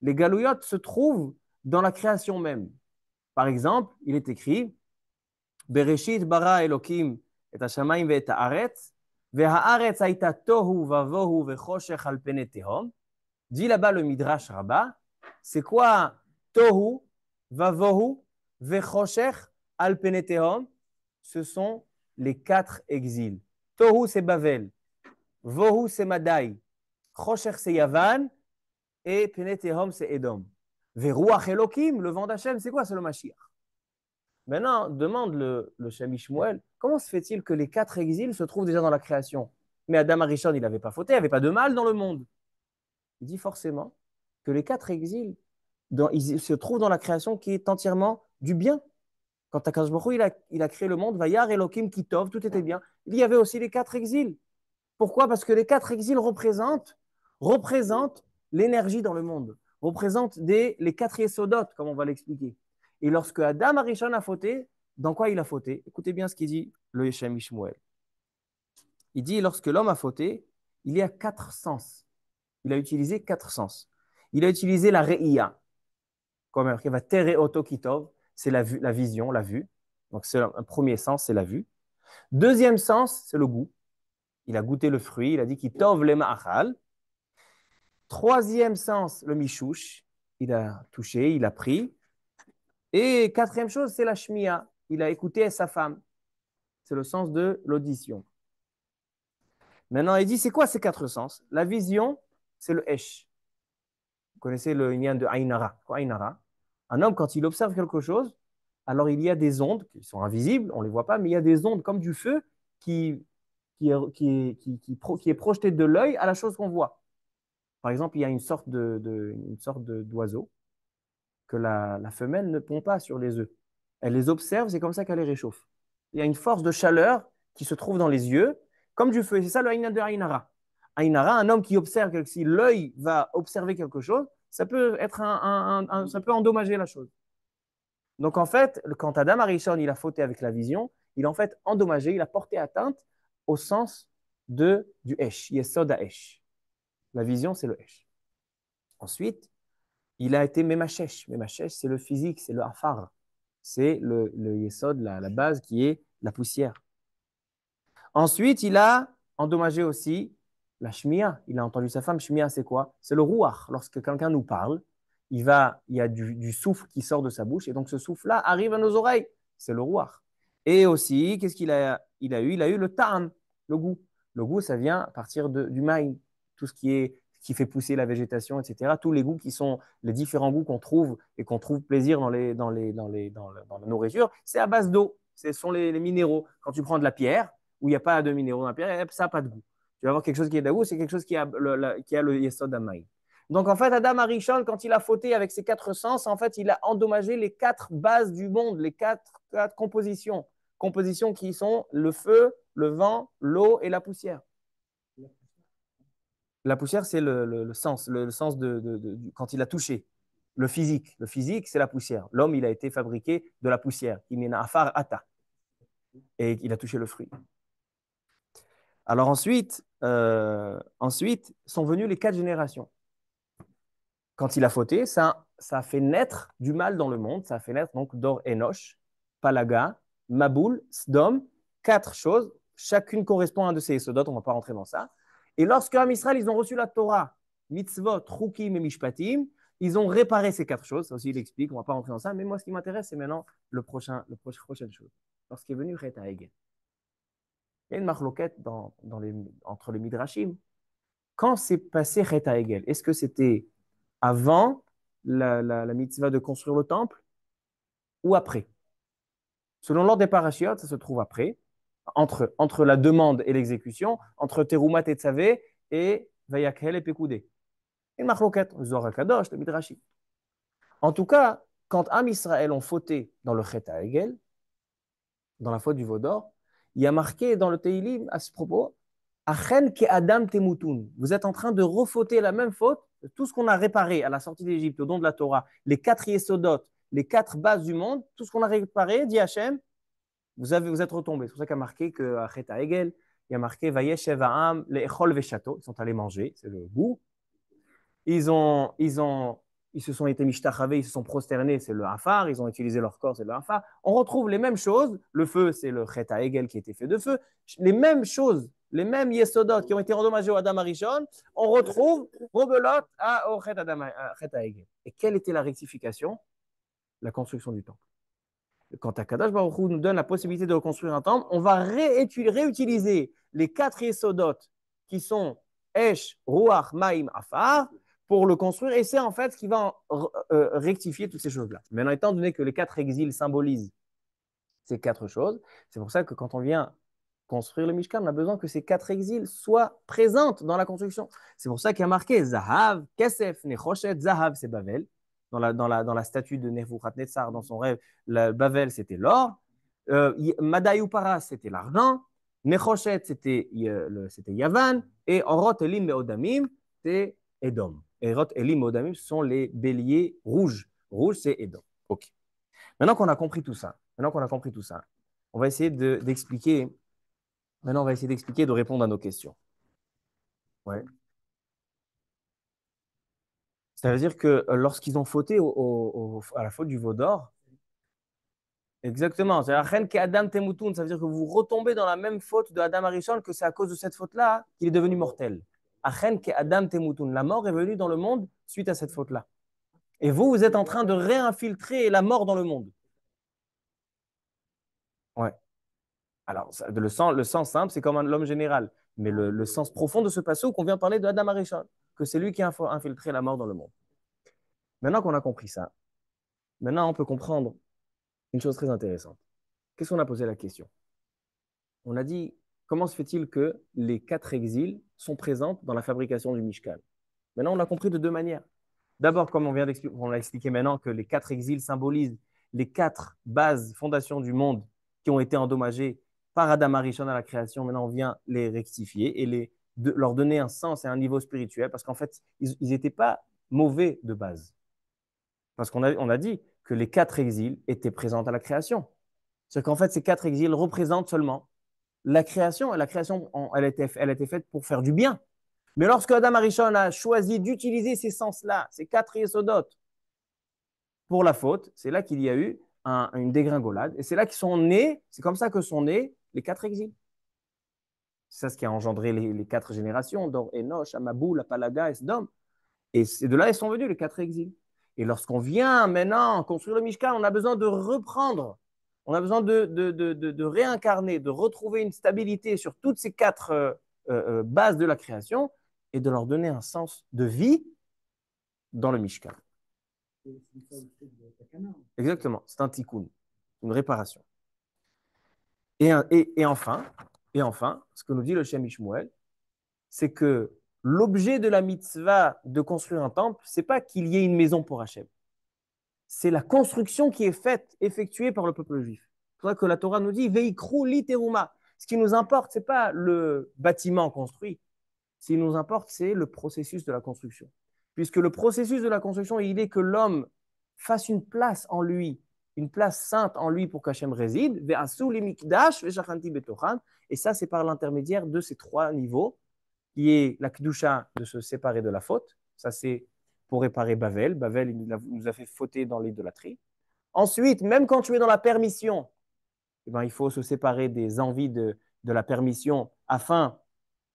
[SPEAKER 1] Les galouillottes se trouvent dans la création même. Par exemple, il est écrit Bereshit bara Elokim et hashamayim ve'et haaretz ve'haaretz haïta tohu vavohu ve'choshech al pene tehom. Dit là-bas le Midrash Rabbah, c'est quoi tohu vavohu ve'choshech al pene tehom? Ce sont les 4 exils. Tohu c'est Bavel, vohu c'est Madaï, choshech c'est Yavan et pene tehom c'est Edom. Ve'ruach Elokim, le vent d'Hachem, c'est quoi? C'est le Mashiach. Maintenant, demande le Shem Mishmuel, comment se fait-il que les 4 exils se trouvent déjà dans la création? Mais Adam Arishon, il n'avait pas fauté, il n'y avait pas de mal dans le monde. Il dit forcément que les 4 exils, ils se trouvent dans la création qui est entièrement du bien. Quand Akadosh Baruch Hu, il a créé le monde, Vayar, Elohim, Kitov, tout était bien. Il y avait aussi les 4 exils. Pourquoi? Parce que les 4 exils représentent l'énergie dans le monde, représentent les 4 yesodotes, comme on va l'expliquer. Et lorsque Adam Arishon a fauté, dans quoi il a fauté? Écoutez bien ce qu'il dit le Shem Mishmuel. Il dit, lorsque l'homme a fauté, il y a 4 sens. Il a utilisé 4 sens. Il a utilisé la re'ia, comme il va tere oto kitov, c'est la vision, la vue. Donc c'est un premier sens, c'est la vue. Deuxième sens, c'est le goût. Il a goûté le fruit, il a dit kitov le ma'achal. Troisième sens, le mishouch. Il a touché, il a pris. Et quatrième chose, c'est la shmiya. Il a écouté sa femme. C'est le sens de l'audition. Maintenant, il dit, c'est quoi ces 4 sens? La vision, c'est le esh. Vous connaissez le lien de Ainara. Quoi, Ainara? Un homme, quand il observe quelque chose, alors il y a des ondes qui sont invisibles, on ne les voit pas, mais il y a des ondes comme du feu qui est projeté de l'œil à la chose qu'on voit. Par exemple, il y a une sorte d'oiseau que la femelle ne pond pas sur les œufs. Elle les observe, c'est comme ça qu'elle les réchauffe. Il y a une force de chaleur qui se trouve dans les yeux, comme du feu. C'est ça le Aïna de Ainara. Ainara, un homme qui observe, si l'œil va observer quelque chose, ça peut être ça peut endommager la chose. Donc en fait, quand Adam Arishon il a fauté avec la vision, il a en fait endommagé, il a porté atteinte au sens du Esh, Yesod HaEsh. La vision, c'est le Esh. Ensuite, il a été Memachesh. Memachesh, c'est le physique, c'est le Afar. C'est le Yesod, la base qui est la poussière. Ensuite, il a endommagé aussi la Shmiya. Il a entendu sa femme. Shmiya, c'est quoi? C'est le Ruach. Lorsque quelqu'un nous parle, il y a du souffle qui sort de sa bouche. Et donc, ce souffle-là arrive à nos oreilles. C'est le Ruach. Et aussi, qu'est-ce qu'il a eu? Il a eu le Ta'am, le goût. Le goût, ça vient à partir du Maïm. Tout ce qui fait pousser la végétation, etc. Tous les goûts qui sont les différents goûts qu'on trouve et qu'on trouve plaisir dans la nourriture, c'est à base d'eau. Ce sont les minéraux. Quand tu prends de la pierre, où il n'y a pas de minéraux dans la pierre, ça n'a pas de goût. Tu vas avoir quelque chose qui est de goût, c'est quelque chose qui a le yesod d'Amaï. Donc en fait, Adam Arishon, quand il a fauté avec ses 4 sens, en fait, il a endommagé les 4 bases du monde, les 4 compositions. Compositions qui sont le feu, le vent, l'eau et la poussière. La poussière, c'est le sens, le sens quand il a touché. Le physique. Le physique, c'est la poussière. L'homme, il a été fabriqué de la poussière. Imena afar ata. Et il a touché le fruit. Alors ensuite sont venues les 4 générations. Quand il a fauté, ça a fait naître du mal dans le monde. Ça a fait naître donc Dor Enoch, Palaga, Maboul, Sdom. 4 choses. Chacune correspond à un de ces Yesodot. On ne va pas rentrer dans ça. Et lorsque Am Israël, ils ont reçu la Torah, Mitzvot, Rukim et Mishpatim, ils ont réparé ces 4 choses. Ça aussi, il explique. On ne va pas rentrer dans ça. Mais moi, ce qui m'intéresse, c'est maintenant prochaine chose. Lorsqu'il est venu Chet HaEgel. Il y a une marloquette entre les Midrashim. Quand s'est passé Chet HaEgel, est-ce que c'était avant la mitzvah de construire le temple ou après? Selon l'ordre des parachiotes, ça se trouve après, entre la demande et l'exécution, entre Terumat et Tzavé et Vayakhel et Pekoudé. Une marloquette, Zohar Kadosh, le Midrashim. En tout cas, quand Am Israël ont fauté dans le Chet HaEgel, dans la faute du veau d'or, il y a marqué dans le Teilim à ce propos, Achen ke Adam temutun. Vous êtes en train de refauter la même faute, tout ce qu'on a réparé à la sortie d'Égypte, au don de la Torah, les 4 Yesodot, les 4 bases du monde, tout ce qu'on a réparé, dit Hachem, vous êtes retombés. C'est pour ça qu'il y a marqué qu'à Chet HaEgel, il y a marqué Vayeshev ha'am le'echol ve'shato. Ils sont allés manger, c'est le goût. Ils se sont été mishtachavés, ils se sont prosternés, c'est le hafar, ils ont utilisé leur corps, c'est le hafar. On retrouve les mêmes choses, le feu, c'est le chet ha'egel qui a été fait de feu, les mêmes choses, les mêmes yesodot qui ont été endommagés au Adam Arishon, on retrouve rebelote au chet ha'egel. Et quelle était la rectification? La construction du temple. Quand Akadosh Baruch Hu nous donne la possibilité de reconstruire un temple, on va réutiliser les 4 Yesodot qui sont Esh, Ruach, Maïm, Afar pour le construire. Et c'est en fait ce qui va rectifier toutes ces choses-là. Maintenant, étant donné que les 4 exils symbolisent ces 4 choses, c'est pour ça que quand on vient construire le Mishkan, on a besoin que ces 4 exils soient présentes dans la construction. C'est pour ça qu'il y a marqué Zahav, Kesef, Nechoshet, Zahav, c'est Bavel. Dans la statue de Nebuchadnezzar, dans son rêve, Bavel, c'était l'or. Madaï Paras, c'était l'argent. Nechoshet, c'était Yavan. Et Orot, Elim et Odamim, c'est Edom. Orot, Elim et Odamim, ce sont les béliers rouges. Rouge, c'est Edom. OK. Maintenant qu'on a compris tout ça, on va essayer d'expliquer. Maintenant, on va essayer d'expliquer, de répondre à nos questions. Ouais. Ça veut dire que lorsqu'ils ont fauté à la faute du veau d'or, exactement, c'est Achen ke Adam temutun, ça veut dire que vous retombez dans la même faute de Adam Arishon, que c'est à cause de cette faute-là qu'il est devenu mortel. Achen ke Adam temutun, la mort est venue dans le monde suite à cette faute-là. Et vous êtes en train de réinfiltrer la mort dans le monde. Ouais. Alors, le sens simple, c'est comme l'homme général. Mais le sens profond de ce passage qu'on vient de parler de Adam Arishon, que c'est lui qui a infiltré la mort dans le monde. Maintenant qu'on a compris ça, maintenant on peut comprendre une chose très intéressante. Qu'est-ce qu'on a posé la question? On a dit, comment se fait-il que les 4 exils sont présents dans la fabrication du Mishkan? Maintenant, on l'a compris de 2 manières. D'abord, comme on l'a expliqué maintenant, que les 4 exils symbolisent les 4 bases, fondations du monde qui ont été endommagées par Adam Arishon à la création. Maintenant, on vient les rectifier et leur donner un sens et un niveau spirituel, parce qu'en fait, ils n'étaient pas mauvais de base. Parce qu'on a dit que les 4 exils étaient présents à la création. C'est qu'en fait, ces 4 exils représentent seulement la création. Et la création, elle a été faite pour faire du bien. Mais lorsque Adam Arishon a choisi d'utiliser ces sens-là, ces 4 Yesodot, pour la faute, c'est là qu'il y a eu une dégringolade. Et c'est là qu'ils sont nés, c'est comme ça que sont nés les 4 exils. C'est ça ce qui a engendré les 4 générations, Dor Enoch, Amaboul, Apalaga et Sdom. Et c'est de là ils sont venus, les 4 exils. Et lorsqu'on vient maintenant construire le Mishkan, on a besoin de reprendre, on a besoin de réincarner, de retrouver une stabilité sur toutes ces 4 bases de la création et de leur donner un sens de vie dans le Mishkan. Exactement, c'est un tikkun, une réparation. Et enfin, ce que nous dit le Shem Ishmuel, c'est que l'objet de la mitzvah de construire un temple, c'est pas qu'il y ait une maison pour Hachem. C'est la construction qui est faite, effectuée par le peuple juif. C'est pour ça que la Torah nous dit Veikru li teruma. Ce qui nous importe, c'est pas le bâtiment construit, Ce qui nous importe, c'est le processus de la construction. Puisque le processus de la construction, il est que l'homme fasse une place en lui, une place sainte en lui pour qu'Hachem réside. Et ça, c'est par l'intermédiaire de ces trois niveaux, qui est la Kedusha de se séparer de la faute. Ça, c'est pour réparer Bavel. Bavel il nous a fait fauter dans l'idolâtrie. Ensuite, même quand tu es dans la permission, eh ben, il faut se séparer des envies de la permission afin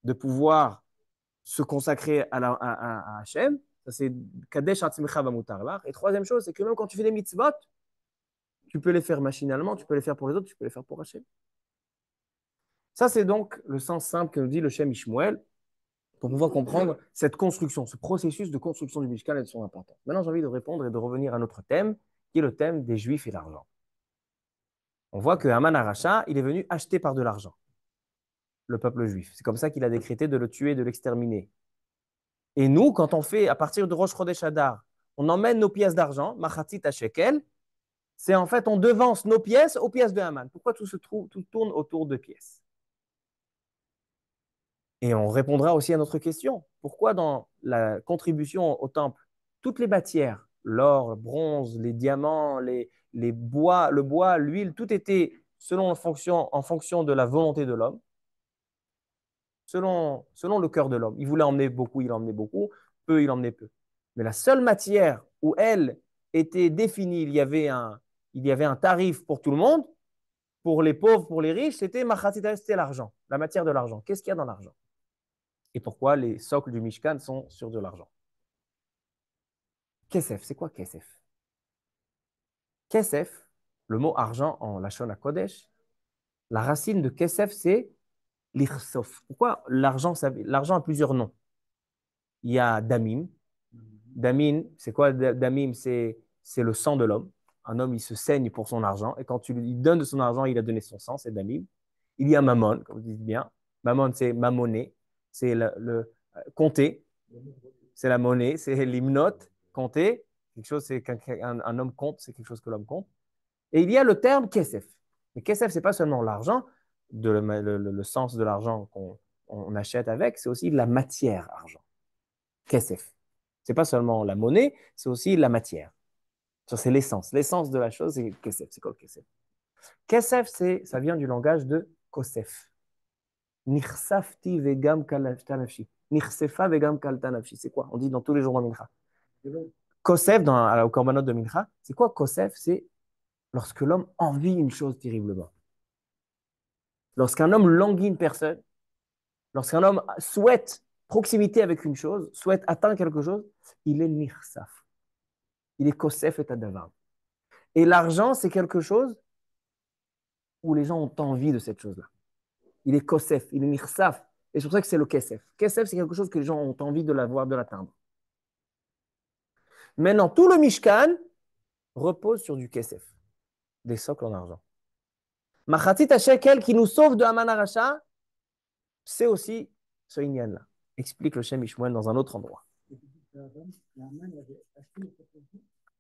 [SPEAKER 1] de pouvoir se consacrer à Hachem. Ça, c'est Kadesh Atzmecha Bamutarlach. Et troisième chose, c'est que même quand tu fais des mitzvot, tu peux les faire machinalement, tu peux les faire pour les autres, tu peux les faire pour Hachem. Ça, c'est donc le sens simple que nous dit le Shem Ishmuel pour pouvoir comprendre cette construction, ce processus de construction du Mishkan et de son importance. Maintenant, j'ai envie de répondre et de revenir à notre thème, qui est le thème des Juifs et l'argent. On voit que Haman Aracha, il est venu acheter par de l'argent le peuple juif. C'est comme ça qu'il a décrété de le tuer, de l'exterminer. Et nous, quand on fait, à partir de Rosh Chodesh Adar, on emmène nos pièces d'argent, machatzit à shekel, c'est en fait, on devance nos pièces aux pièces de Haman. Pourquoi tout tourne autour de pièces? Et on répondra aussi à notre question. Pourquoi dans la contribution au temple, toutes les matières, l'or, le bronze, les diamants, les bois, le bois, l'huile, tout était en fonction de la volonté de l'homme, selon le cœur de l'homme. Il voulait emmener beaucoup, il emmenait beaucoup, peu, il emmenait peu. Mais la seule matière où elle était définie, il y avait un tarif pour tout le monde, pour les pauvres, pour les riches, c'était l'argent, la matière de l'argent. Qu'est-ce qu'il y a dans l'argent? Et pourquoi les socles du Mishkan sont sur de l'argent? Kesef, c'est quoi Kesef? Kesef, le mot argent en Lashon HaKodesh, la racine de Kesef, c'est l'irsof. Pourquoi l'argent, l'argent a plusieurs noms. Il y a Damim. Damim, c'est quoi Damim? C'est le sang de l'homme. Un homme, il se saigne pour son argent. Et quand tu lui donnes de son argent, il a donné son sang, c'est Damim. Il y a Mammon, comme vous dites bien. Mammon, c'est ma monnaie. C'est compter. C'est la monnaie. C'est l'hymnote. Compter. Quelque chose, c'est qu'un homme compte. C'est quelque chose que l'homme compte. Et il y a le terme kesef. Mais kesef, ce n'est pas seulement l'argent, le sens de l'argent qu'on achète avec, c'est aussi la matière argent. Kesef. Ce n'est pas seulement la monnaie, c'est aussi la matière. C'est l'essence. L'essence de la chose, c'est kesef. C'est quoi kesef? Kesef, ça vient du langage de kosef. Nirsafti vegam kaltanafshi. Nirsefa vegam kaltanafshi. C'est quoi? On dit dans tous les jours dans Mincha. Kosef, au Korbanot de Mincha, c'est quoi kosef? C'est lorsque l'homme envie une chose terriblement. Lorsqu'un homme languit une personne, lorsqu'un homme souhaite proximité avec une chose, souhaite atteindre quelque chose, il est nirsaf. Il est kosef et tadavar. Et l'argent, c'est quelque chose où les gens ont envie de cette chose-là. Il est kosef, il est nirsaf. Et c'est pour ça que c'est le kesef. Kesef, c'est quelque chose que les gens ont envie de l'avoir, de l'atteindre. Maintenant, tout le Mishkan repose sur du kesef, des socles en argent. Machatzit HaShekel qui nous sauve de Haman Aracha, c'est aussi ce inyan-là. Explique le Shem Ishmuel dans un autre endroit.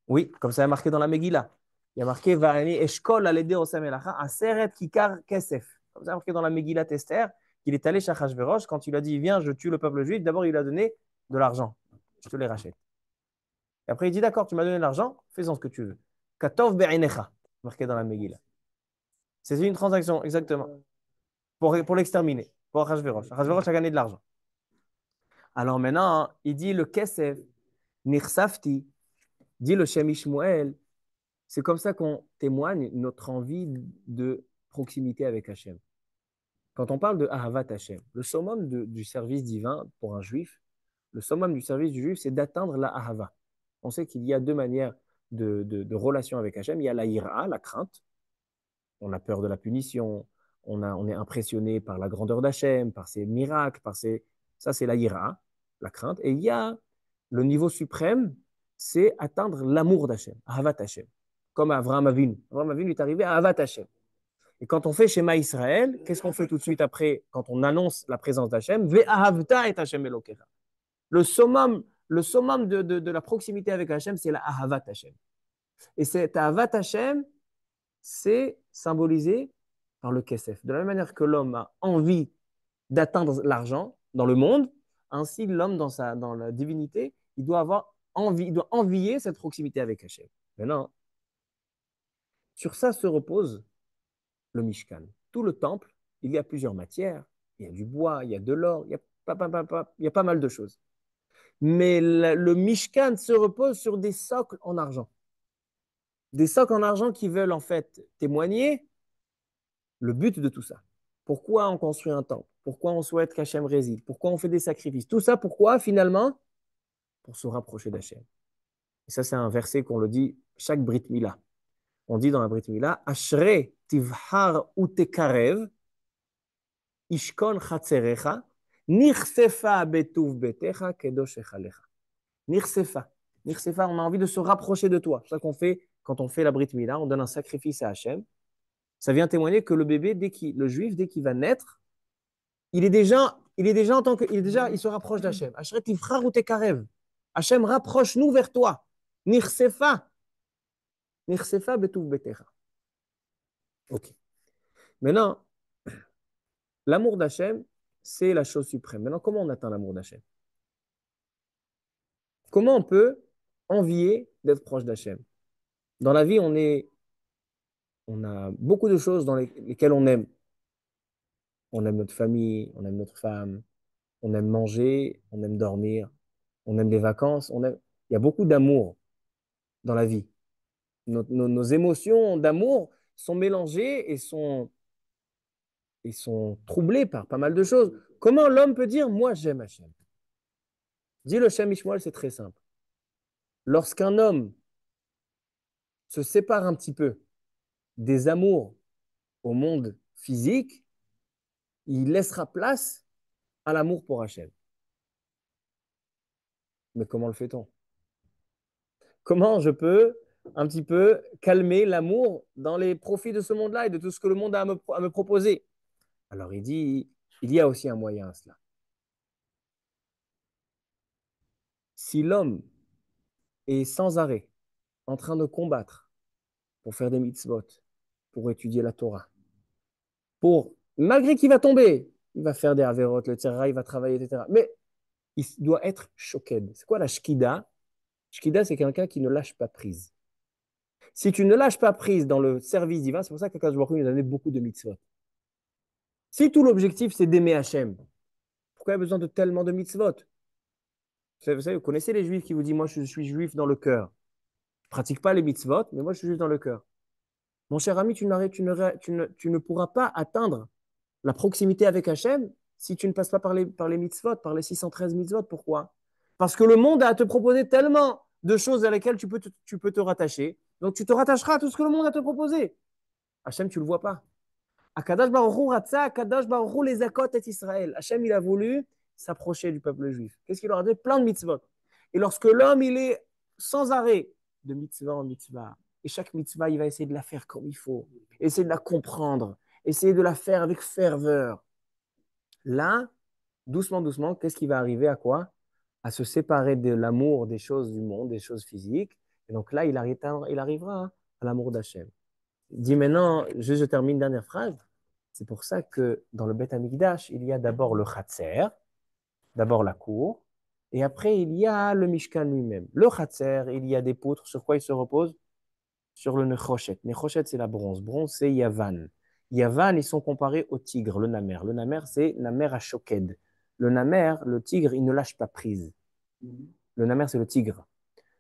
[SPEAKER 1] Oui, comme ça est marqué dans la Megillah. Il y a marqué Va'ani Eshkol aledé osam elacha aseret kikar kesef. Comme ça est marqué dans la Megillah Esther qu'il est allé chez Achashverosh quand il a dit viens, je tue le peuple juif. D'abord, il lui a donné de l'argent. Je te les rachète. Et après, il dit d'accord, tu m'as donné de l'argent, fais-en ce que tu veux. Katov be'enecha, marqué dans la Megillah. C'est une transaction, exactement, pour l'exterminer, pour Achashverosh. Achashverosh a gagné de l'argent. Alors maintenant, il dit le kesef, nirsafti, dit le Shem Ishmuel, c'est comme ça qu'on témoigne notre envie de proximité avec Hachem. Quand on parle de Ahavat Hachem, le summum du service divin pour un juif, le summum du service du juif, c'est d'atteindre la Ahava. On sait qu'il y a deux manières de relation avec Hachem. Il y a la ira, la crainte. On a peur de la punition. On est impressionné par la grandeur d'Hachem, par ses miracles, ça c'est la ira, la crainte. Et il y a le niveau suprême, c'est atteindre l'amour d'Hachem, Ahavat Hachem. Comme Avraham Avinu. Avraham Avinu est arrivé à Ahavat Hachem. Et quand on fait Shema Israël, qu'est-ce qu'on fait tout de suite après, quand on annonce la présence d'Hachem? Ve'ahavta et Hachem Elokecha. Le summum de la proximité avec Hachem, c'est la Ahavat Hachem. Et cette Ahavat Hachem, c'est symbolisé par le Kesef. De la même manière que l'homme a envie d'atteindre l'argent dans le monde, Ainsi, l'homme, dans la divinité, il doit avoir envie, il doit envier cette proximité avec Hachem. Maintenant, sur ça se repose le Mishkan. Tout le temple, il y a plusieurs matières. Il y a du bois, il y a de l'or, il y a pas mal de choses. Mais le Mishkan se repose sur des socles en argent. Des socles en argent qui veulent en fait témoigner le but de tout ça. Pourquoi on construit un temple? Pourquoi on souhaite qu'Hachem réside? Pourquoi on fait des sacrifices? Tout ça, pourquoi finalement? Pour se rapprocher d'Hachem. Et ça, c'est un verset qu'on le dit chaque Brit Mila. On dit dans la Brit Mila, Ashre tivhar utekarev, ishkon chatzerecha, nirsefa betuv betecha, kedosh echalecha. Nirsefa. Nirsefa, on a envie de se rapprocher de toi. C'est ça qu'on fait quand on fait la Brit Mila, on donne un sacrifice à Hachem. Ça vient témoigner que le bébé, le juif, dès qu'il va naître, il est déjà en tant que, il se rapproche d'Hachem. Ashret tifrar ou tekarev. Hachem, rapproche-nous vers toi. Nirsefa. Nirsefa betuv betecha. Ok. Maintenant, l'amour d'Hachem, c'est la chose suprême. Maintenant, comment on atteint l'amour d'Hachem? Comment on peut envier d'être proche d'Hachem? Dans la vie, on a beaucoup de choses dans lesquelles on aime. On aime notre famille, on aime notre femme, on aime manger, on aime dormir, on aime les vacances. Il y a beaucoup d'amour dans la vie. Nos émotions d'amour sont mélangées et sont troublées par pas mal de choses. Comment l'homme peut dire, moi j'aime Hachem? Dit le Shem Mishmuel, c'est très simple. Lorsqu'un homme se sépare un petit peu des amours au monde physique, il laissera place à l'amour pour Hachem. Mais comment le fait-on? Comment je peux un petit peu calmer l'amour dans les profits de ce monde-là et de tout ce que le monde a à me proposer? Alors il dit, il y a aussi un moyen à cela. Si l'homme est sans arrêt en train de combattre pour faire des mitzvot, pour étudier la Torah, malgré qu'il va tomber, il va faire des averot, le tzera, il va travailler, etc. Mais il doit être shoked. C'est quoi la shkida? Shkida, c'est quelqu'un qui ne lâche pas prise. Si tu ne lâches pas prise dans le service divin, c'est pour ça qu'Akadosh Baruch Hu nous a donné beaucoup de mitzvot. Si tout l'objectif, c'est d'aimer Hachem, pourquoi il y a besoin de tellement de mitzvot? Vous savez, vous connaissez les juifs qui vous disent, moi, je suis juif dans le cœur. Je ne pratique pas les mitzvot, mais moi, je suis juif dans le cœur. Mon cher ami, tu ne pourras pas atteindre la proximité avec Hachem si tu ne passes pas par les mitzvot, par les 613 mitzvot. Pourquoi? Parce que le monde a à te proposer tellement de choses à lesquelles tu peux te rattacher. Donc, tu te rattacheras à tout ce que le monde a à te proposer. Hachem, tu ne le vois pas. Akadosh Baruch Hu Ratza, Akadosh Baruch Hu les Akot et Israël. Hachem, il a voulu s'approcher du peuple juif. Qu'est-ce qu'il leur a donné? Plein de mitzvot. Et lorsque l'homme, il est sans arrêt de mitzvah en mitzvah, et chaque mitzvah, il va essayer de la faire comme il faut, essayer de la comprendre, essayer de la faire avec ferveur. Là, doucement, doucement, qu'est-ce qui va arriver à quoi? À se séparer de l'amour des choses du monde, des choses physiques. Et donc là, il arrivera à l'amour d'Hachem. Dis maintenant, je termine une dernière phrase. C'est pour ça que dans le Beth Amikdash, il y a d'abord le Khatser, d'abord la cour, et après il y a le Mishkan lui-même. Le Khatser, il y a des poutres, sur quoi il se repose? Sur le Nechoshet. Nechoshet, c'est la bronze. Bronze, c'est Yavan. Yavan, ils sont comparés au tigre, le Namer. Le Namer, c'est Namer à Shoked. Le Namer, le tigre, il ne lâche pas prise. Le Namer, c'est le tigre.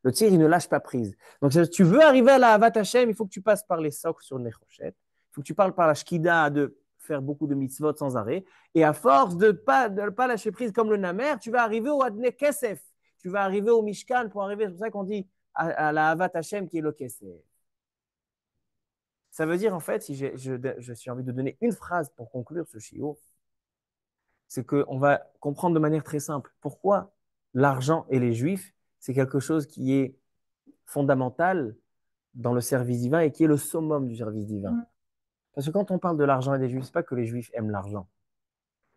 [SPEAKER 1] Le tigre, il ne lâche pas prise. Donc, si tu veux arriver à la Havat Hashem, il faut que tu passes par les socles sur le Nechoshet. Il faut que tu parles par la Shkida de faire beaucoup de mitzvot sans arrêt. Et à force de ne pas lâcher prise comme le Namer, tu vas arriver au Adne Kesef. Tu vas arriver au Mishkan pour arriver. C'est pour ça qu'on dit à la Havat Hashem qui est le Kesef. Ça veut dire, en fait, si je suis envie de donner une phrase pour conclure ce shiur, c'est qu'on va comprendre de manière très simple pourquoi l'argent et les juifs, c'est quelque chose qui est fondamental dans le service divin et qui est le summum du service divin. Parce que quand on parle de l'argent et des juifs, ce n'est pas que les juifs aiment l'argent,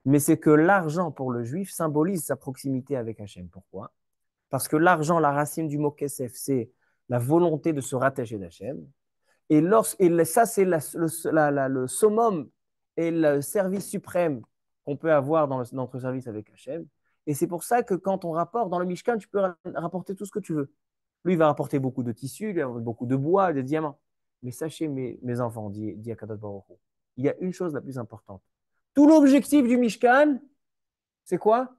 [SPEAKER 1] mais c'est que l'argent pour le juif symbolise sa proximité avec Hachem. Pourquoi? Parce que l'argent, la racine du mot kesef, c'est la volonté de se rattacher d'Hachem. Et ça, c'est le summum et le service suprême qu'on peut avoir dans notre service avec Hachem. Et c'est pour ça que quand on rapporte dans le Mishkan, tu peux rapporter tout ce que tu veux. Lui, il va rapporter beaucoup de tissus, il va rapporter beaucoup de bois, de diamants. Mais sachez, mes enfants, dit Akadosh Baruch Hu, il y a une chose la plus importante. Tout l'objectif du Mishkan, c'est quoi?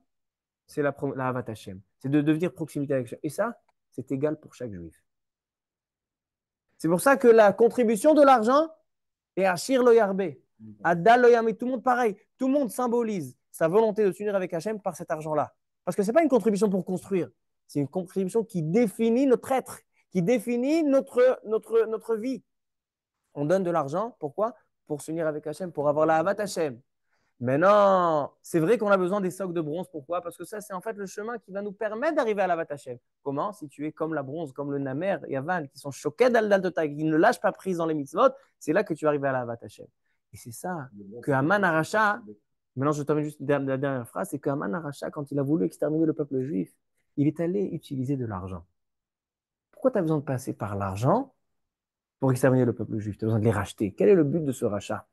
[SPEAKER 1] C'est la Havat Hashem. C'est de devenir proximité avec Hashem. Et ça, c'est égal pour chaque juif. C'est pour ça que la contribution de l'argent est Ashir lo yarbe, Adal lo yarbe, tout le monde pareil. Tout le monde symbolise sa volonté de s'unir avec Hashem par cet argent-là. Parce que ce n'est pas une contribution pour construire, c'est une contribution qui définit notre être, qui définit notre vie. On donne de l'argent, pourquoi? Pour s'unir avec Hashem, pour avoir la Havat Hashem. Mais non, c'est vrai qu'on a besoin des socs de bronze. Pourquoi? Parce que ça, c'est en fait le chemin qui va nous permettre d'arriver à la Hashem. Comment? Si tu es comme la bronze, comme le Namer, Yavan, qui sont choqués d'Aldal de Taï, qui ne lâchent pas prise dans les mitzvot, c'est là que tu arrives à la Hashem. Et c'est ça que Haman Aracha, maintenant je termine juste la dernière phrase, c'est que Haman Aracha, quand il a voulu exterminer le peuple juif, il est allé utiliser de l'argent. Pourquoi tu as besoin de passer par l'argent pour exterminer le peuple juif? Tu as besoin de les racheter. Quel est le but de ce rachat?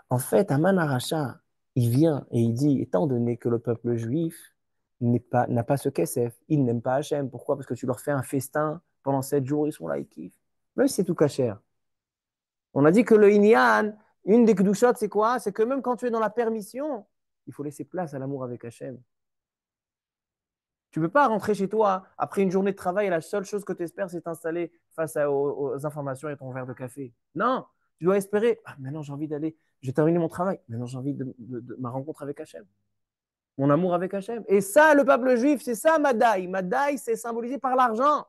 [SPEAKER 1] En fait, Haman Aracha, il vient et il dit, étant donné que le peuple juif n'a pas ce kesef, il n'aime pas Hachem. Pourquoi? Parce que tu leur fais un festin pendant 7 jours, ils sont là, ils kiffent. Même si c'est tout cachère. On a dit que le Inyan, une des Kedushot, c'est quoi? C'est que même quand tu es dans la permission, il faut laisser place à l'amour avec Hachem. Tu ne peux pas rentrer chez toi après une journée de travail et la seule chose que tu espères, c'est t'installer face aux informations et ton verre de café. Non, tu dois espérer. Ah, maintenant, j'ai envie d'aller, j'ai terminé mon travail. Maintenant, j'ai envie de ma rencontre avec Hachem. Mon amour avec Hachem. Et ça, le peuple juif, c'est ça, Madaï. Madaï, c'est symbolisé par l'argent.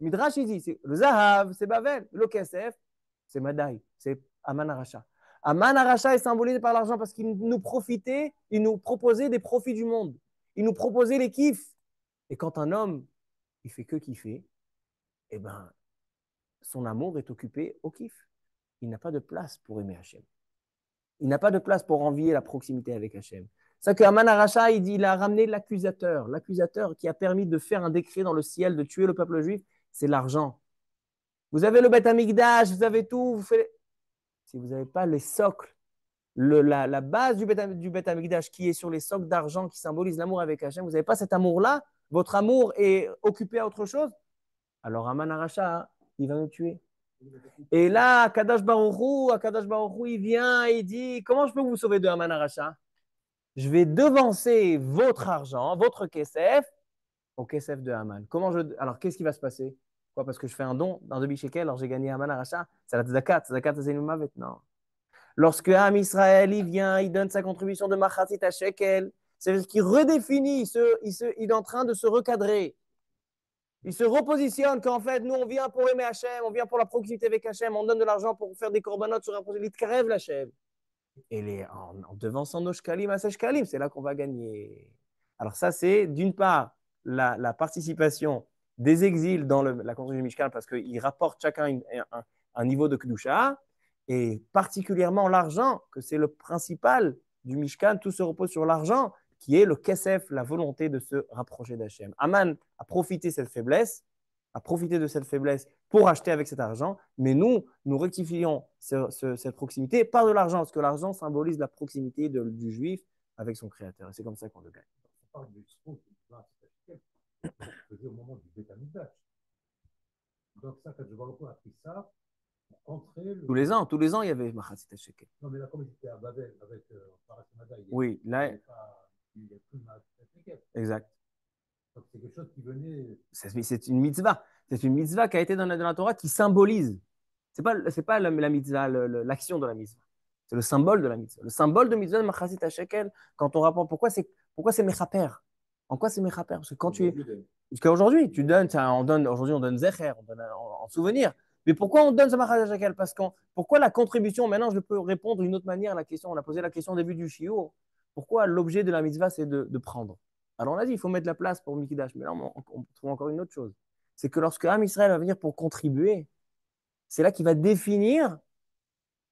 [SPEAKER 1] Midrash, il dit, c'est le Zahav, c'est Bavel. Le Kesef, c'est Madaï, c'est Aman Aracha. Aman Aracha est symbolisé par l'argent parce qu'il nous profitait, il nous proposait des profits du monde. Il nous proposait les kiffs. Et quand un homme, il fait que kiffer, eh ben, son amour est occupé au kiff. Il n'a pas de place pour aimer Hachem. Il n'a pas de place pour envier la proximité avec Hachem. C'est ça que Haman Aracha, il dit, il a ramené l'accusateur. L'accusateur qui a permis de faire un décret dans le ciel, de tuer le peuple juif, c'est l'argent. Vous avez le Beth Amikdash, vous avez tout. Si vous n'avez pas les socles, la base du Beth Amikdash qui est sur les socles d'argent qui symbolise l'amour avec Hachem, vous n'avez pas cet amour-là, votre amour est occupé à autre chose, alors Haman Aracha, il va nous tuer. Et là, Akadosh Baruch Hu, il vient et il dit, comment je peux vous sauver de Haman Aracha? Je vais devancer votre argent, votre kesef, au kesef de Haman. Alors, qu'est-ce qui va se passer? Quoi, parce que je fais un don d'un demi-shekel, alors j'ai gagné Haman Aracha? C'est la tzedaka, c'est une mavet, non. Lorsque Ham Israël, il vient, il donne sa contribution de machatzit à shekel, c'est-à-dire qu'il redéfinit, il est en train de se recadrer. Il se repositionne qu'en fait, nous, on vient pour aimer Hachem, on vient pour la proximité avec Hachem, on donne de l'argent pour faire des corbanotes sur un projet, il crève l'Hachem. Et en devançant nos shkalim à ces shkalim, c'est là qu'on va gagner. Alors ça, c'est d'une part la participation des exils dans la construction du Mishkan, parce qu'ils rapportent chacun un niveau de Kedusha, et particulièrement l'argent, que c'est le principal du Mishkan, tout se repose sur l'argent, qui est le kesef, la volonté de se rapprocher d'Hachem. Aman a profité de cette faiblesse, pour acheter avec cet argent, mais nous rectifions cette proximité par de l'argent, parce que l'argent symbolise la proximité du juif avec son créateur, et c'est comme ça qu'on le gagne.
[SPEAKER 2] On parle du scout, là, c'est au moment du Beth Amikdash. Donc ça, quand je vois a pris ça, pour contrer le...
[SPEAKER 1] Tous les ans, il y avait Machatzit HaShekel.
[SPEAKER 2] Non, mais là, comme il était à Babel, avec Parashamada,
[SPEAKER 1] oui, là...
[SPEAKER 2] il n'y a plus Machatzit HaShekel.
[SPEAKER 1] Exact.
[SPEAKER 2] Donc c'est quelque chose qui venait...
[SPEAKER 1] C'est une mitzvah. C'est une mitzvah qui a été dans la Torah qui symbolise. C'est pas la mitzvah, l'action de la mitzvah. C'est le symbole de la mitzvah. Le symbole de mitzvah de Machatzit HaShekel, quand on rapporte, pourquoi c'est mechaper? En quoi c'est mechaper? Parce que quand tu es... Jusqu'à aujourd'hui, aujourd'hui, on donne zecher, on donne en souvenir. Mais pourquoi on donne ce Machatzit HaShekel? Pourquoi la contribution? Maintenant, je peux répondre d'une autre manière à la question. On a posé la question au début du shiur. Pourquoi l'objet de la mitzvah, c'est de prendre? Alors on a dit, il faut mettre la place pour Mikidash. Mais là, on trouve encore une autre chose. C'est que lorsque Am Israël va venir pour contribuer, c'est là qu'il va définir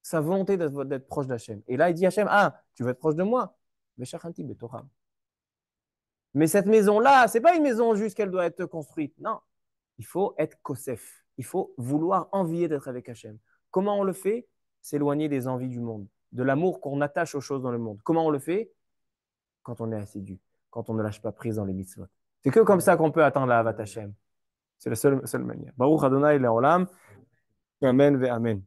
[SPEAKER 1] sa volonté d'être proche d'Hachem. Et là, il dit Hachem, tu veux être proche de moi? Mais cette maison-là, ce n'est pas une maison juste qu'elle doit être construite. Non, il faut être kosef. Il faut vouloir envier d'être avec Hachem. Comment on le fait? S'éloigner des envies du monde, de l'amour qu'on attache aux choses dans le monde. Comment on le fait? Quand on est assidu. quand on ne lâche pas prise dans les mitzvot. C'est que comme ça qu'on peut atteindre la Havat Hashem. C'est la seule manière. Baruch Adonai Leolam. Amen ve Amen.